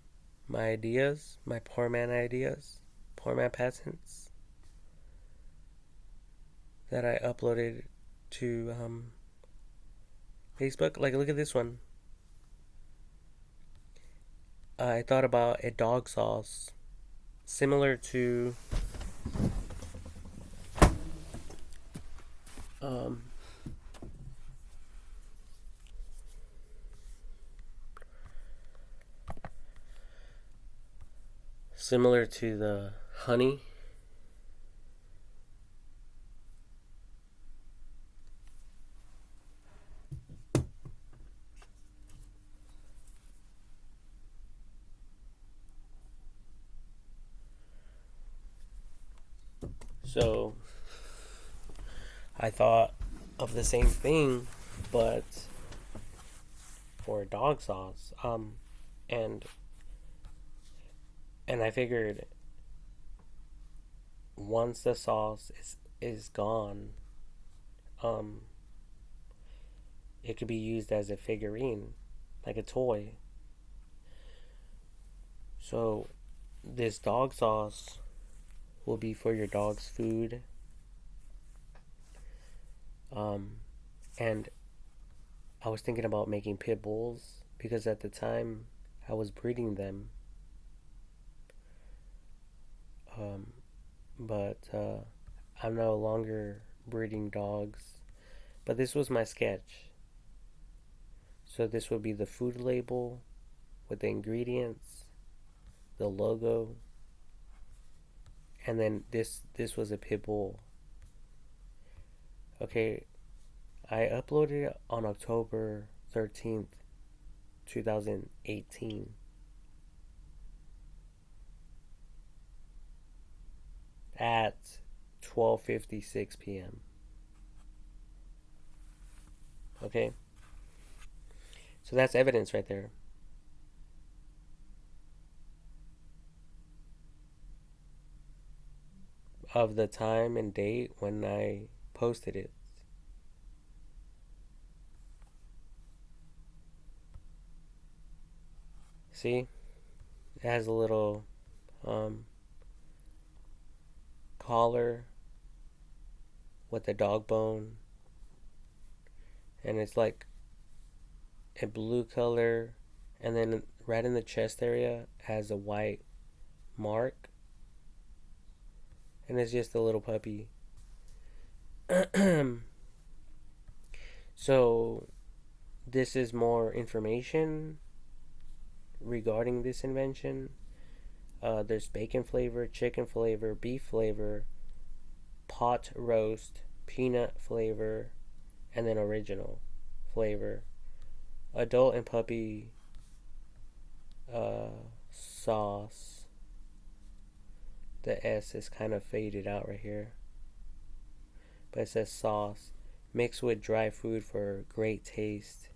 my ideas, my poor man ideas, poor man patents that I uploaded to Facebook. Like, look at this one. I thought about a dog sauce similar to um, similar to the honey. So I thought of the same thing, but for dog sauce. And and I figured once the sauce is gone, um, it could be used as a figurine, like a toy. So this dog sauce will be for your dog's food. Um, and I was thinking about making pit bulls because at the time I was breeding them. Um, but I'm no longer breeding dogs. But this was my sketch. So this would be the food label with the ingredients, the logo, and then this was a pit bull. Okay, I uploaded it on October 13th, 2018 at 12:56 p.m. Okay? So that's evidence right there. Of the time and date when I posted it. See? It has a little um, collar with a dog bone, and it's like a blue color, and then right in the chest area has a white mark, and it's just a little puppy. So, this is more information regarding this invention. There's bacon flavor, chicken flavor, beef flavor, pot roast, peanut flavor, and then original flavor. Adult and puppy uh, sauce. The S is kind of faded out right here, but it says sauce mixed with dry food for great taste.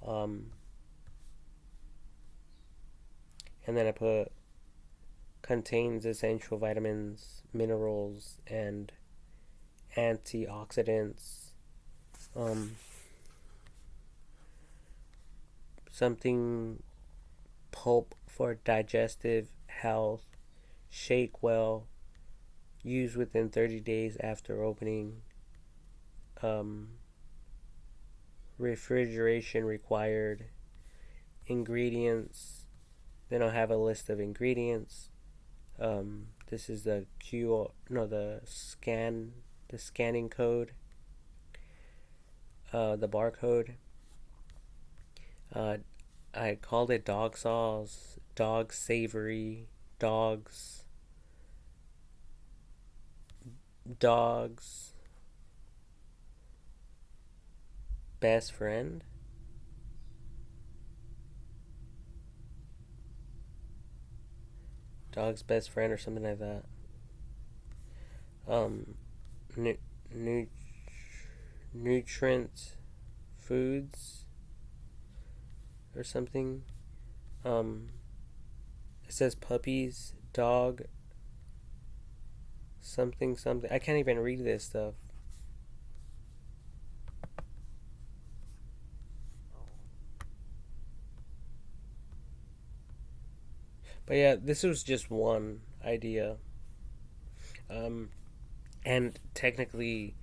Um, and then I put contains essential vitamins, minerals, and antioxidants. Um, something pulp for digestive health. Shake well. Use within 30 days after opening. Um, refrigeration required. Ingredients Then I'll have a list of ingredients. This is the the scanning code, the barcode. Uh, I called it dog sauce, dog savory, dogs, dogs best friend. Dog's best friend or something like that. Um, nu- nu- nutrient foods or something. Um, it says puppies, dog, something, something. I can't even read this stuff. But yeah, this was just one idea. Um, and technically,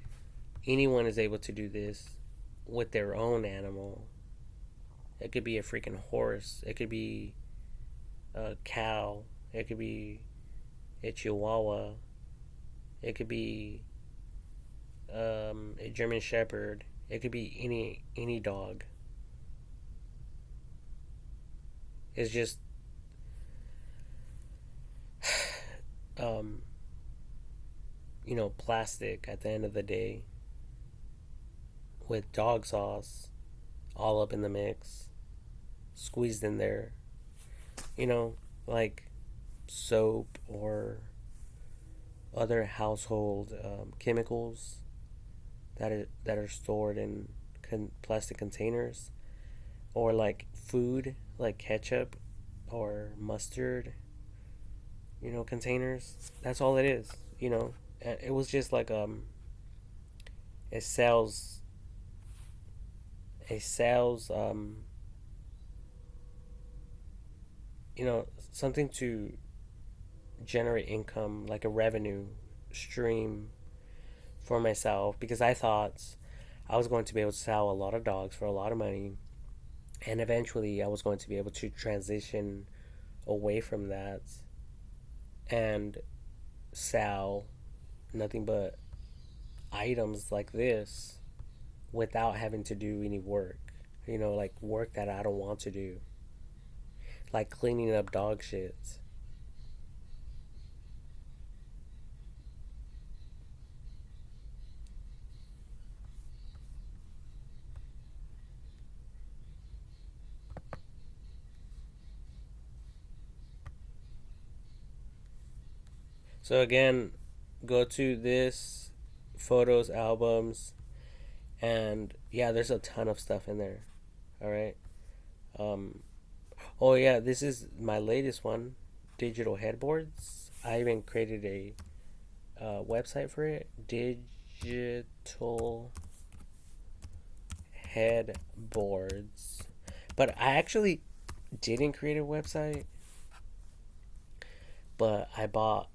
anyone is able to do this with their own animal. It could be a freaking horse. It could be a cow. It could be a chihuahua. It could be a German Shepherd. It could be any dog. It's just um, plastic at the end of the day with dog sauce all up in the mix, squeezed in there. You know, like soap or other household chemicals that are stored in plastic containers, or like food like ketchup or mustard, containers. That's all it is. It was just like it sells it sells something to generate income, like a revenue stream for myself, because I thought I was going to be able to sell a lot of dogs for a lot of money, and eventually I was going to be able to transition away from that and sell nothing but items like this without having to do any work. Like work that I don't want to do, like cleaning up dog shit. So again, go to this photos albums, and yeah, there's a ton of stuff in there. All right. Um, oh yeah, this is my latest one, digital headboards. I even created a website for it, digital headboards. But I actually didn't create a website, but I bought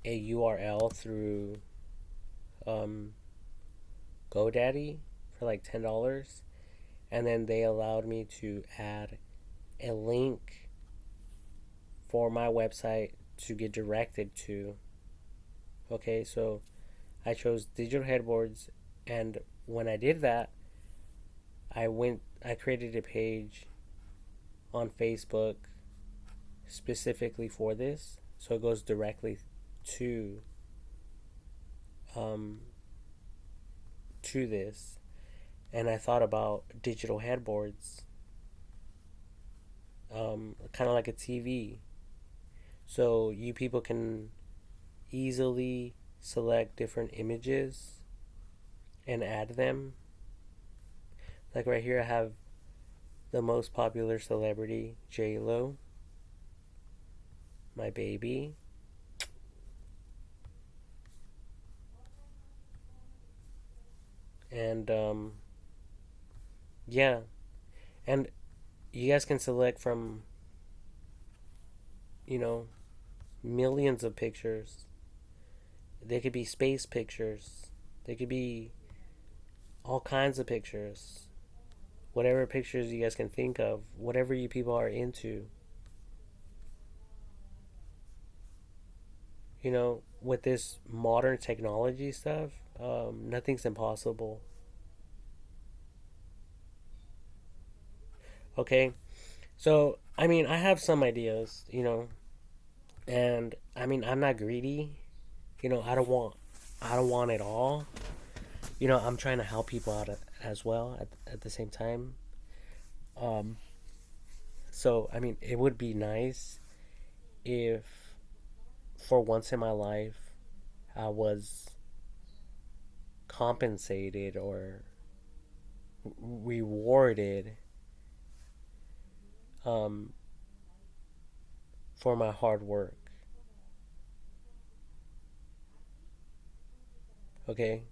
a URL through um, GoDaddy for like $10, and then they allowed me to add a link for my website to get directed to. Okay, so I chose digital headboards, and when I did that, I created a page on Facebook specifically for this, so it goes directly to um to this. And I thought about digital headboards, kind of like a TV, so you people can easily select different images and add them. Like right here, I have the most popular celebrity, J Lo, my baby, and yeah, and you guys can select from you know millions of pictures. They could be space pictures. They could be all kinds of pictures. Whatever pictures you guys can think of, whatever you people are into. with this modern technology stuff, nothing's impossible. Okay, so I mean, I have some ideas, and I mean, I'm not greedy. I don't want it all. I'm trying to help people out as well at the same time. Um, so I mean, it would be nice if, for once in my life, I was compensated or rewarded um, for my hard work. Okay,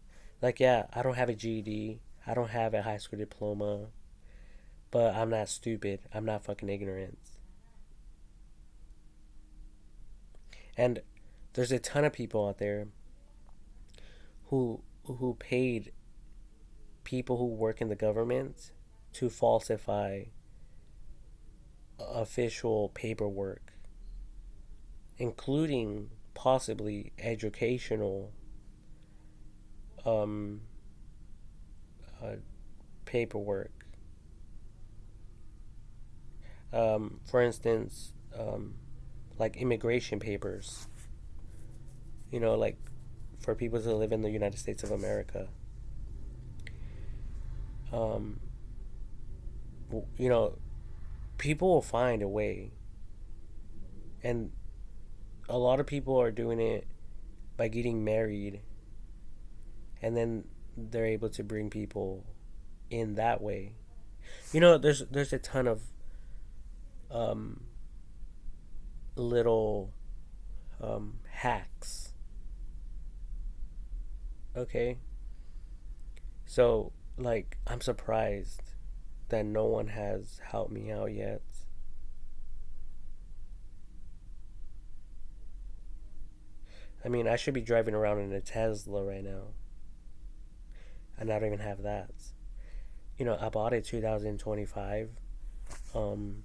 like yeah, I don't have a GED. I don't have a high school diploma, but I'm not stupid. I'm not fucking ignorant. And there's a ton of people out there who paid people who work in the government to falsify official paperwork, including possibly educational um, uh, paperwork. For instance, like immigration papers. Like for people to live in the United States of America. Um, you know, people will find a way, and a lot of people are doing it by getting married, and then they're able to bring people in that way. There's a ton of um, little hacks. Okay, so like I'm surprised that no one has helped me out yet. I mean, I should be driving around in a Tesla right now, and I don't even have that. I bought a 2025 um,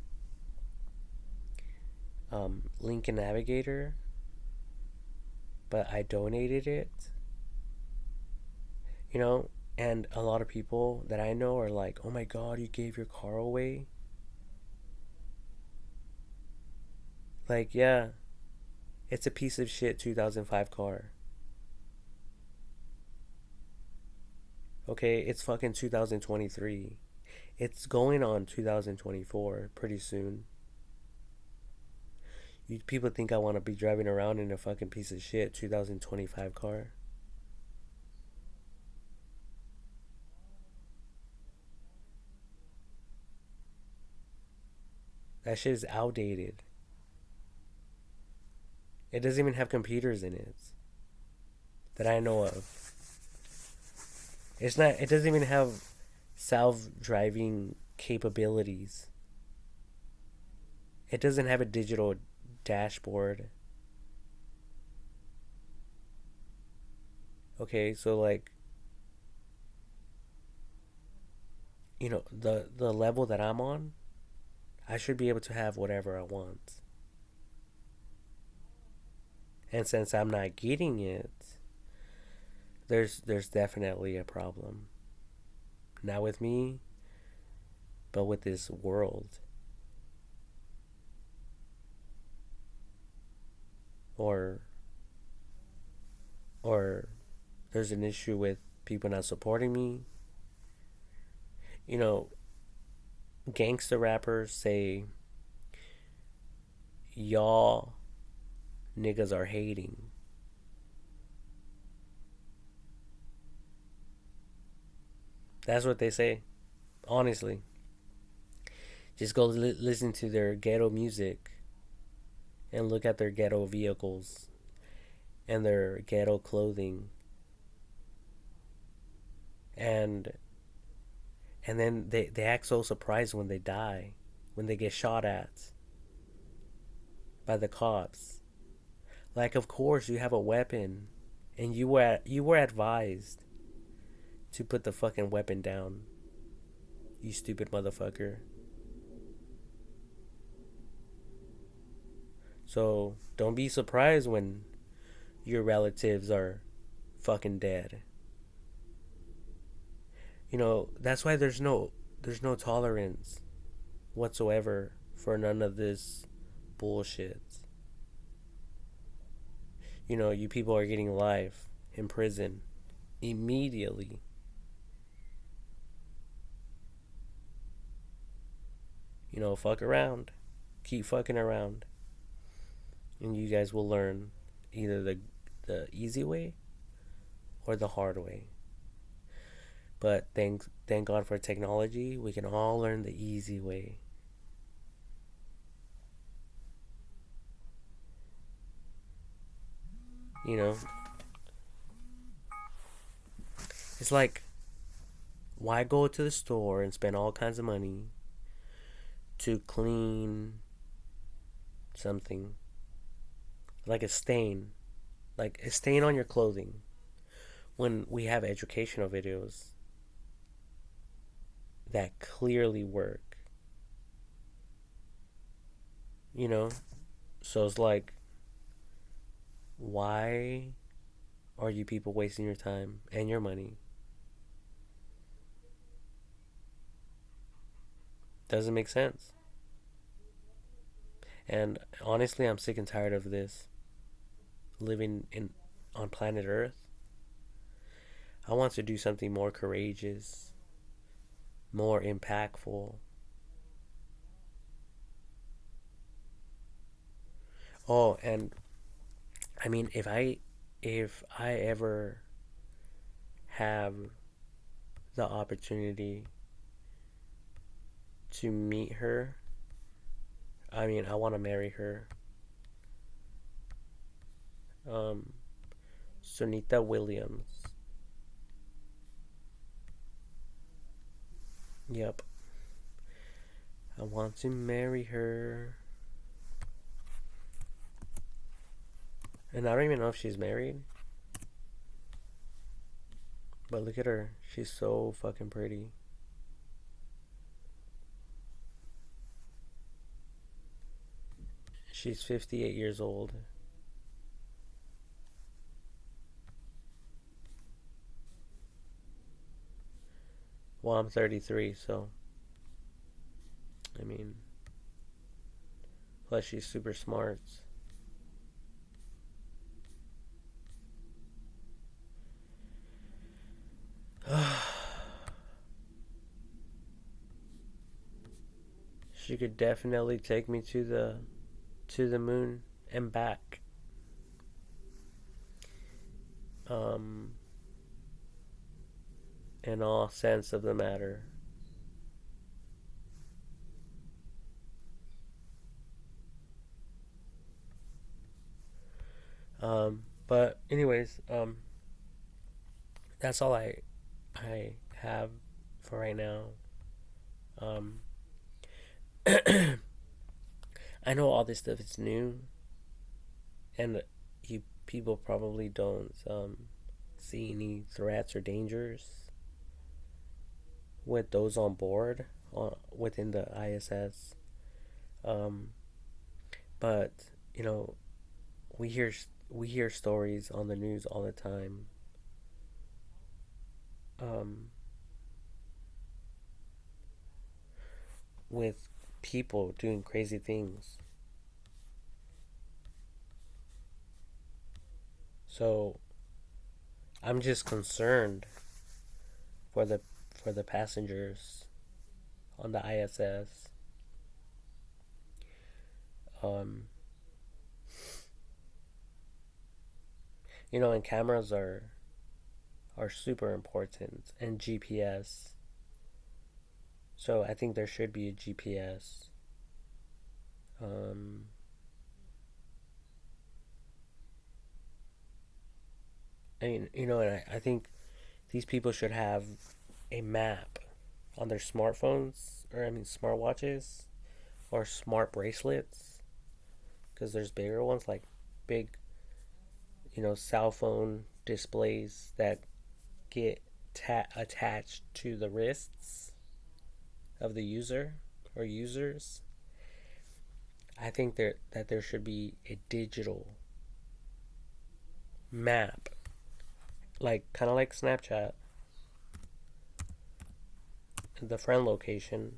Lincoln Navigator, but I donated it. You know, and a lot of people that I know are like, "Oh my God, you gave your car away." Like, yeah, it's a piece of shit 2005 car. Okay, it's fucking 2023. It's going on 2024 pretty soon. People think I want to be driving around in a fucking piece of shit 2025 car. That shit is outdated. It doesn't even have computers in it that I know of. It's not. It doesn't even have self-driving capabilities. It doesn't have a digital dashboard. Okay, so like the level that I'm on, I should be able to have whatever I want. And since I'm not getting it, there's definitely a problem. Not with me, but with this world. Or or there's an issue with people not supporting me. You know, gangster rappers say y'all niggas are hating. That's what they say. Honestly, just go listen to their ghetto music and look at their ghetto vehicles and their ghetto clothing, and then they act so surprised when they die, when they get shot at by the cops. Like, of course you have a weapon, and you were advised to put the fucking weapon down. You stupid motherfucker. So don't be surprised when your relatives are fucking dead. That's why there's no tolerance whatsoever for none of this bullshit. You people are getting life in prison immediately. Fuck around. Keep fucking around. And you guys will learn either the easy way or the hard way. But thank God for technology, we can all learn the easy way. You know, it's like, why go to the store and spend all kinds of money to clean something like a stain on your clothing, when we have educational videos that clearly work? You know, so it's like, why are you people wasting your time and your money? Doesn't make sense. And honestly, I'm sick and tired of this living in on planet Earth. I want to do something more courageous, more impactful. Oh, and I mean, if I ever have the opportunity to meet her, I mean, I want to marry her. Um, Sunita Williams. Yep, I want to marry her. And I don't even know if she's married, but look at her. She's so fucking pretty. She's 58 years old. Well, I'm 33, so I mean, plus she's super smart. She could definitely take me to the moon and back. Um, in all sense of the matter. But anyways, that's all I have for right now. Um, I know all this stuff is new, and you people probably don't see any threats or dangers with those on board within the ISS. Um, but you know, we hear we hear stories on the news all the time. Um, with people doing crazy things. So I'm just concerned for the passengers on the ISS. Um, and cameras are super important, and GPS. So I think there should be a GPS. Um, I mean, and I think these people should have a map on their smartphones, or I mean smartwatches, or smart bracelets, because there's bigger ones, like big, cell phone displays that get attached to the wrists of the user or users. I think that there should be a digital map, like kind of like Snapchat, the friend location.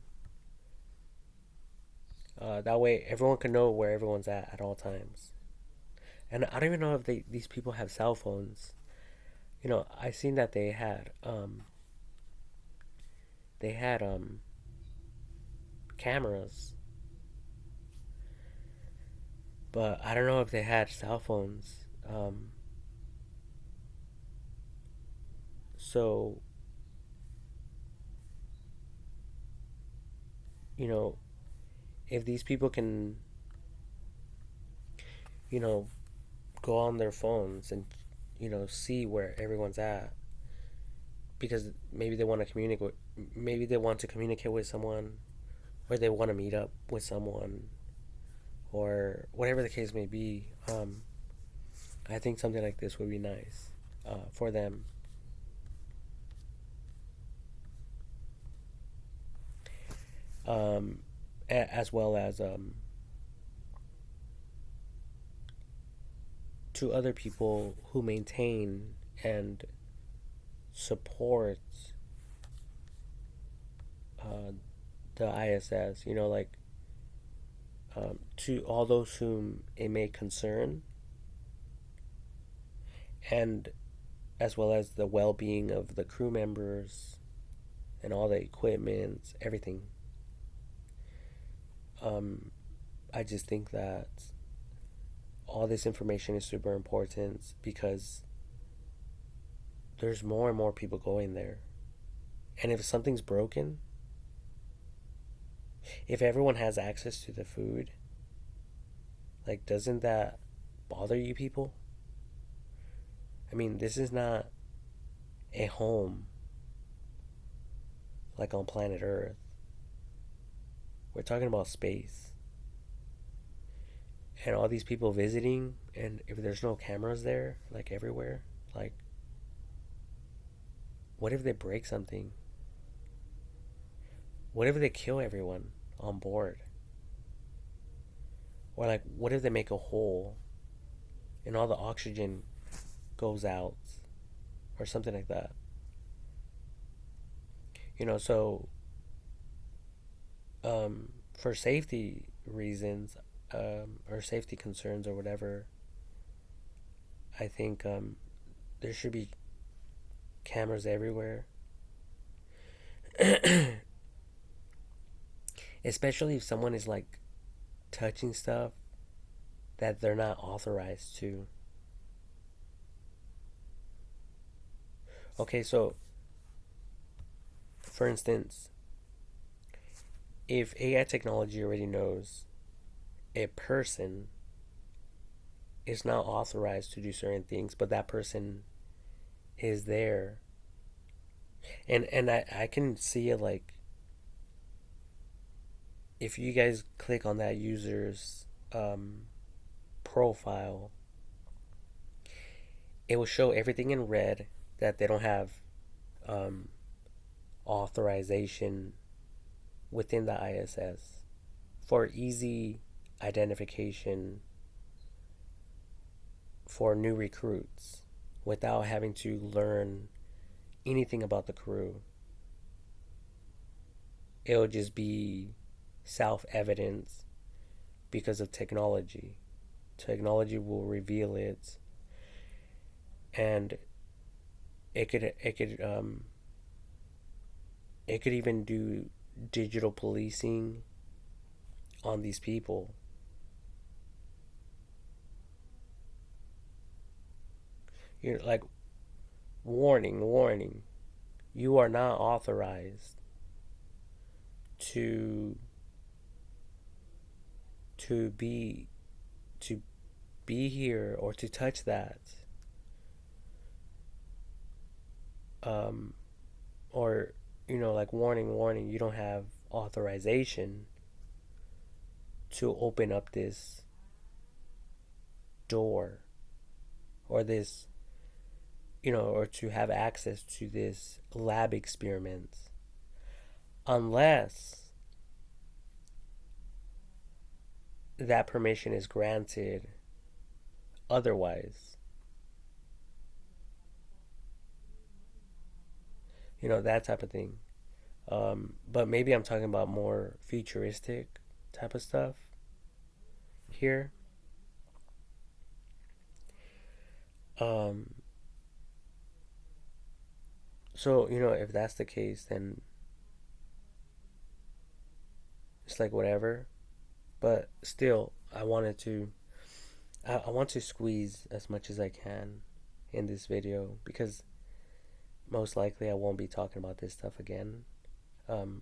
That way, everyone can know where everyone's at all times. And I don't even know if these people have cell phones. I seen that they had cameras, but I don't know if they had cell phones. So you know, if these people can, you know, go on their phones and see where everyone's at, because maybe they want to communicate with someone, or they want to meet up with someone, or whatever the case may be. I think something like this would be nice for them. um, as well as to other people who maintain and support uh, the ISS. To all those whom it may concern, and as well as the well-being of the crew members and all the equipment, everything. Um, I just think that all this information is super important because there's more and more people going there. And if something's broken, if everyone has access to the food, like, doesn't that bother you people? I mean, this is not a home like on planet Earth. We're talking about space. And all these people visiting, and if there's no cameras there, like everywhere, like, what if they break something? What if they kill everyone on board? Or, like, what if they make a hole and all the oxygen goes out? Or something like that. So for safety reasons, or safety concerns or whatever, I think there should be cameras everywhere. Especially if someone is like touching stuff that they're not authorized to. Okay, so for instance, if AI technology already knows a person is not authorized to do certain things, but that person is there, and I can see it, like, if you guys click on that user's profile, it will show everything in red that they don't have um, authorization within the ISS for easy identification for new recruits without having to learn anything about the crew. It'll just be self evident because of technology. Technology will reveal it, and it could even do digital policing on these people. You're like, warning, warning, you are not authorized to to be to be here or to touch that, um or like, warning, warning, you don't have authorization to open up this door, or this, or to have access to this lab experiment, unless that permission is granted otherwise. that type of thing. But maybe I'm talking about more futuristic type of stuff here. Um, so, if that's the case, then it's like whatever. But still, I want to squeeze as much as I can in this video because most likely I won't be talking about this stuff again. Um,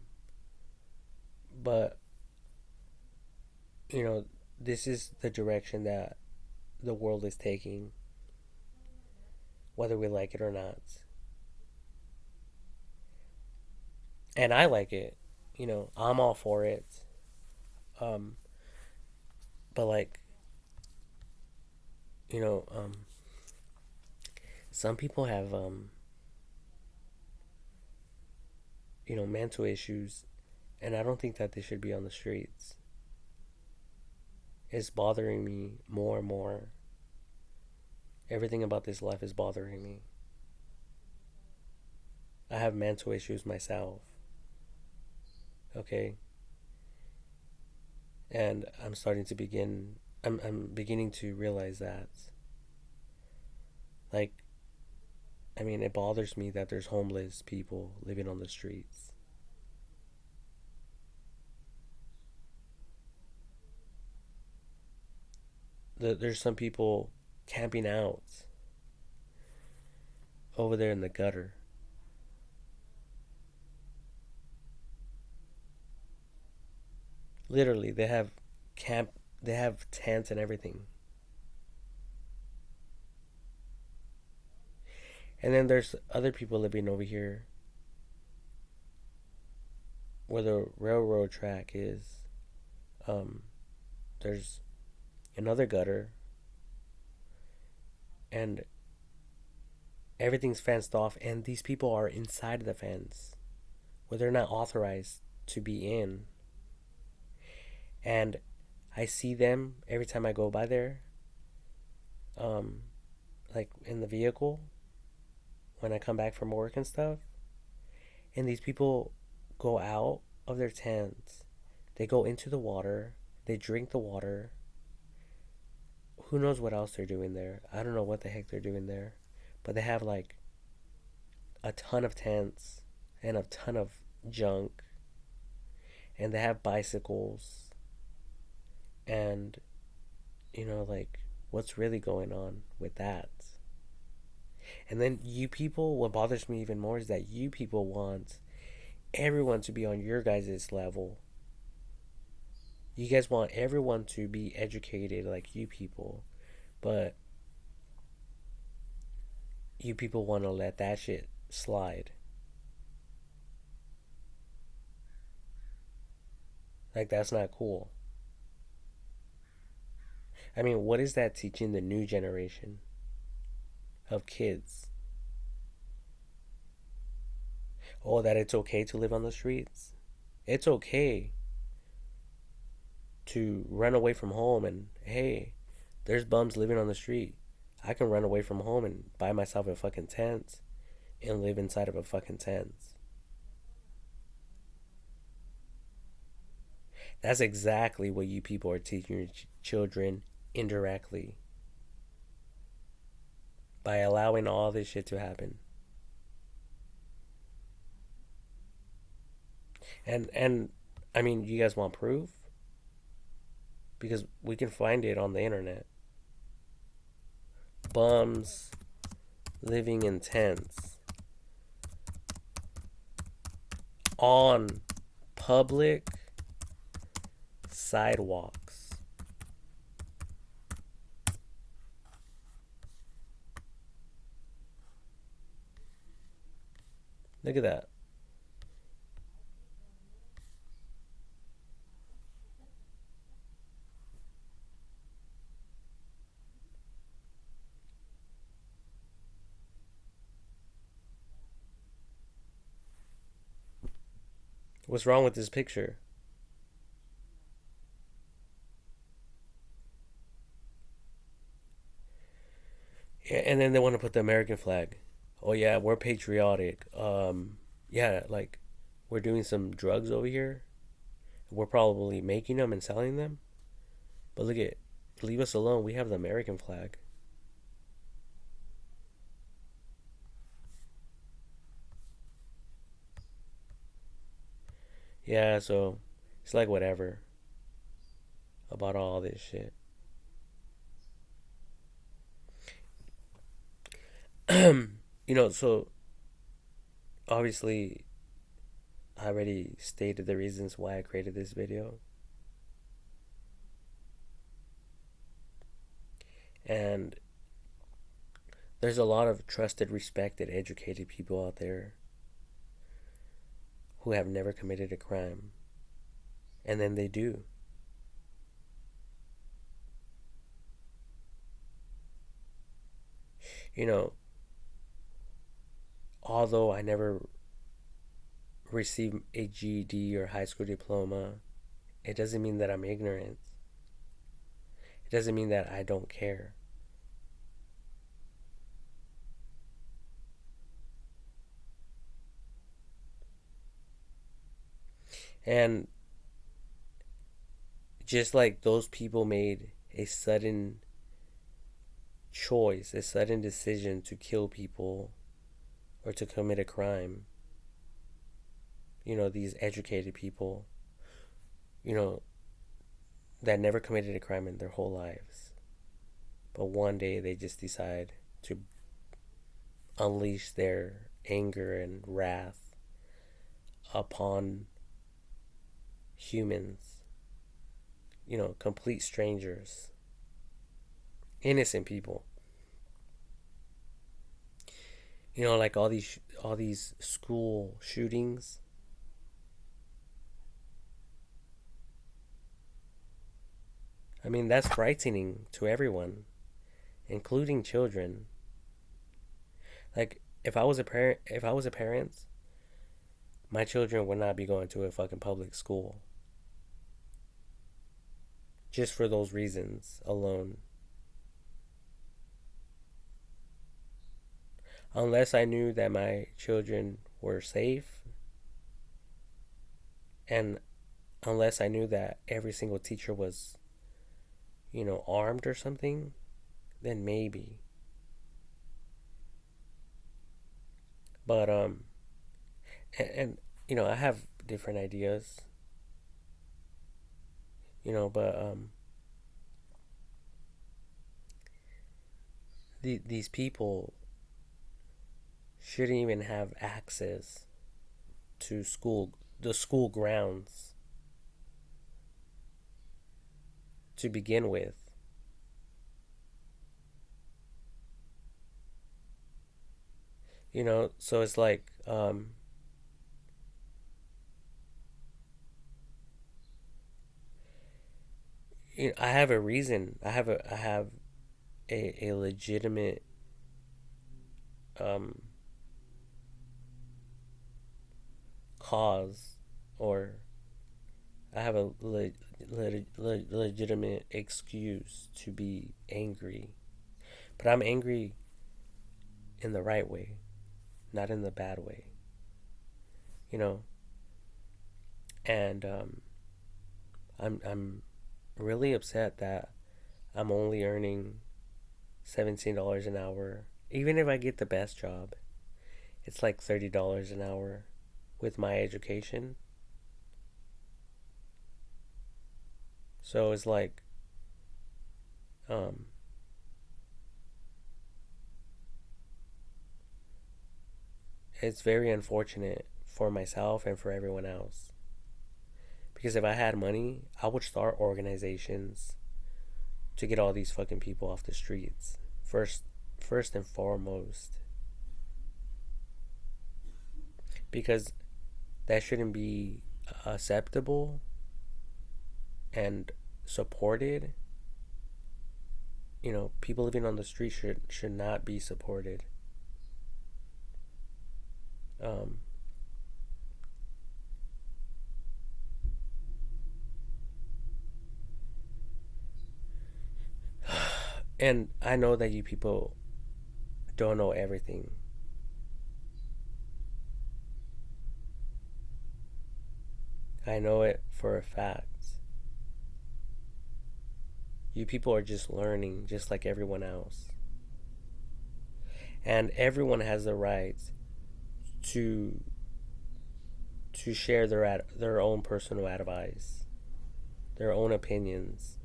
but, you know, this is the direction that the world is taking, whether we like it or not. And I like it. I'm all for it. Um, but like, you know, um, some people have mental issues, and I don't think that they should be on the streets. It's bothering me more and more. Everything about this life is bothering me. I have mental issues myself, okay? And I'm beginning to realize that. Like, I mean, it bothers me that there's homeless people living on the streets. There's some people camping out over there in the gutter. Literally, camp, they have tents and everything. And then there's other people living over here where the railroad track is. Um, there's another gutter, and everything's fenced off, and these people are inside the fence where they're not authorized to be in. And I see them every time I go by there, um, like in the vehicle when I come back from work and stuff. And these people go out of their tents, they go into the water, they drink the water. Who knows what else they're doing there? I don't know what the heck they're doing there. But they have like a ton of tents and a ton of junk, and they have bicycles, and like, what's really going on with that? And then you people, what bothers me even more is that you people want everyone to be on your guys' level. You guys want everyone to be educated like you people, but you people want to let that shit slide. Like, that's not cool. I mean, what is that teaching the new generation of kids? Oh, that it's okay to live on the streets? It's okay to run away from home, and hey, there's bums living on the street. I can run away from home and buy myself a fucking tent and live inside of a fucking tent. That's exactly what you people are teaching your children indirectly by allowing all this shit to happen. And I mean, you guys want proof? Because we can find it on the internet. Bums living in tents on public sidewalks. Look at that. What's wrong with this picture? And then they want to put the American flag. Oh yeah, we're patriotic. Yeah, like we're doing some drugs over here. We're probably making them and selling them. But look at, leave us alone. We have the American flag. Yeah, so it's like whatever about all this shit. So obviously I already stated the reasons why I created this video. And there's a lot of trusted, respected, educated people out there who have never committed a crime. And then they do. You know, although I never received a GED or high school diploma, it doesn't mean that I'm ignorant. It doesn't mean that I don't care. And just like those people made a sudden choice, a sudden decision to kill people or to commit a crime, these educated people, you know, that never committed a crime in their whole lives. But one day they just decide to unleash their anger and wrath upon humans, complete strangers, innocent people. Like all these school shootings. I mean, that's frightening to everyone, including children. Like if I was a parent, my children would not be going to a fucking public school just for those reasons alone. Unless I knew that my children were safe, and unless I knew that every single teacher was, armed or something, then maybe. But and I have different ideas, but these people shouldn't even have access to the school grounds to begin with. So it's like, I have a reason. I have a legitimate um, cause, or I have a legitimate excuse to be angry. But I'm angry in the right way, not in the bad way. You know, and I'm really upset that I'm only earning $17 an hour. Even if I get the best job, it's like $30 an hour with my education. So it's like, um, it's very unfortunate for myself and for everyone else. Because if I had money, I would start organizations to get all these fucking people off the streets. First and foremost, because that shouldn't be acceptable and supported. People living on the street should not be supported. Um, and I know that you people don't know everything. I know it for a fact. You people are just learning just like everyone else. And everyone has the right to share their own personal advice, their own opinions.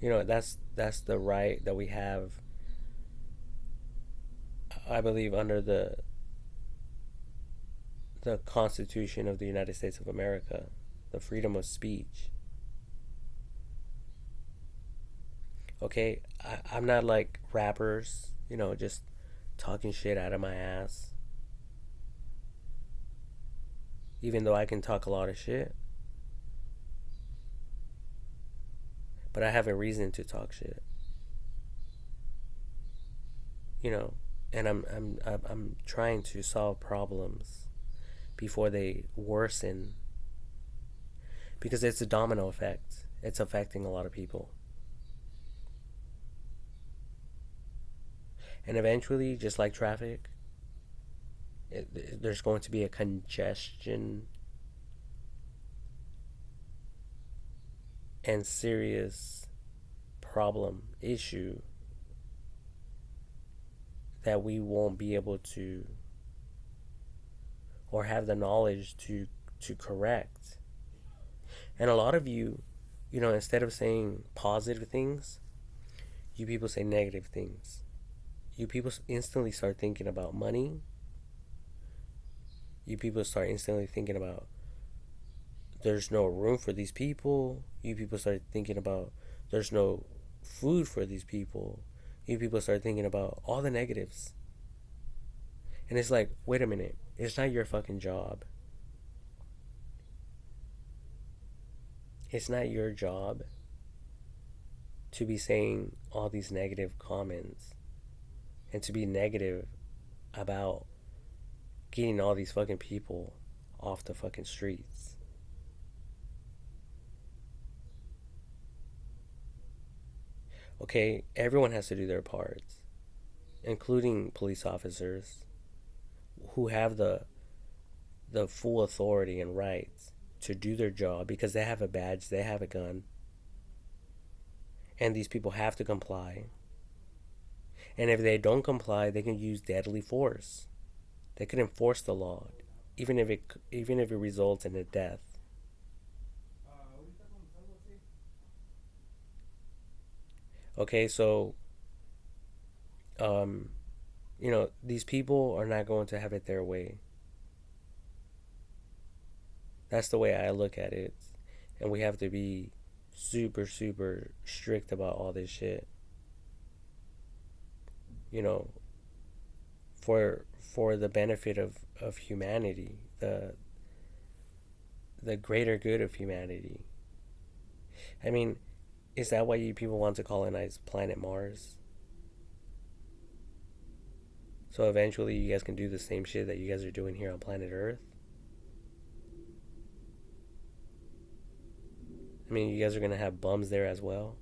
That's the right that we have, I believe, under the Constitution of the United States of America, the freedom of speech. Okay, I'm not like rappers, just talking shit out of my ass. Even though I can talk a lot of shit, but I have a reason to talk shit, you know. And I'm trying to solve problems before they worsen, because it's a domino effect. It's affecting a lot of people. And eventually, just like traffic, there's going to be a congestion and serious problem issue that we won't be able to, or have the knowledge to correct. And a lot of you, instead of saying positive things, you people say negative things. You people instantly start thinking about money. You people start instantly thinking about there's no room for these people. You people start thinking about there's no food for these people. You people start thinking about all the negatives. And it's like, wait a minute, it's not your fucking job. It's not your job to be saying all these negative comments and to be negative about getting all these fucking people off the fucking streets. Okay, everyone has to do their parts, including police officers who have the full authority and rights to do their job because they have a badge, they have a gun, and these people have to comply. And if they don't comply, they can use deadly force. They can enforce the law, even if it results in a death. Okay, so um, these people are not going to have it their way. That's the way I look at it, and we have to be super super strict about all this shit. You know, for the benefit of humanity, the greater good of humanity. I mean, is that why you people want to colonize planet Mars? So eventually you guys can do the same shit that you guys are doing here on planet Earth? I mean, you guys are gonna have bums there as well,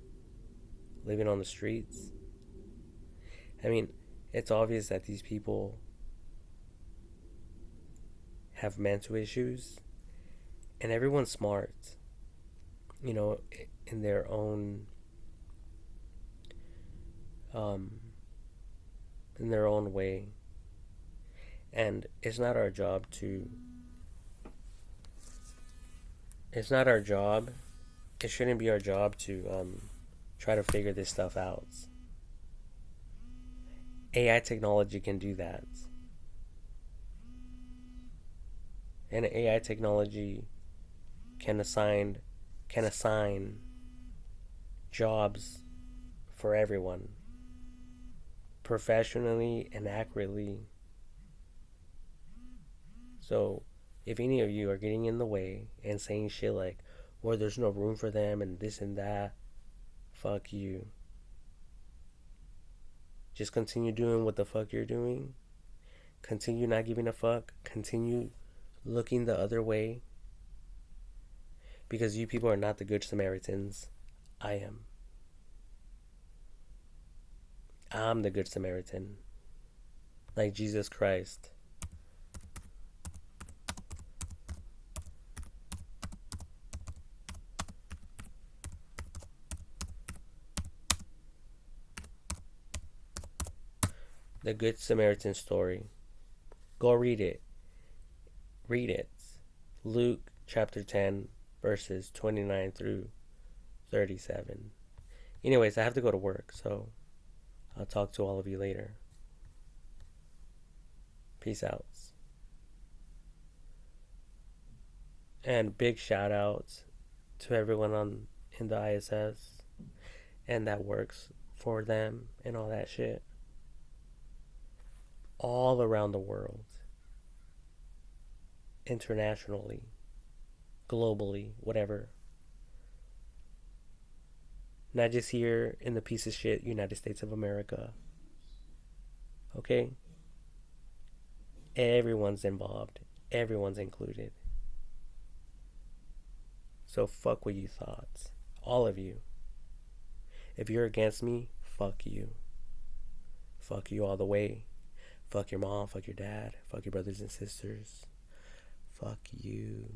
living on the streets. I mean, it's obvious that these people have mental issues, and everyone's smart, you know, in their own um, in their own way. And it's not our job. It shouldn't be our job to try to figure this stuff out. AI technology can do that, and AI technology can assign jobs for everyone professionally and accurately. So if any of you are getting in the way and saying shit like, well, there's no room for them and this and that, fuck you. Just continue doing what the fuck you're doing. Continue not giving a fuck. Continue looking the other way. Because you people are not the good Samaritans. I am. I'm the good Samaritan. Like Jesus Christ. The Good Samaritan story. Go read it. Read it. Luke chapter 10, verses 29 through 37. Anyways, I have to go to work, so I'll talk to all of you later. Peace out. And big shout outs to everyone in the ISS and that works for them and all that shit. All around the world. Internationally. Globally. Whatever. Not just here in the piece of shit United States of America. Okay? Everyone's involved. Everyone's included. So fuck what you thought. All of you. If you're against me, fuck you. Fuck you all the way. Fuck your mom, fuck your dad, fuck your brothers and sisters. Fuck you.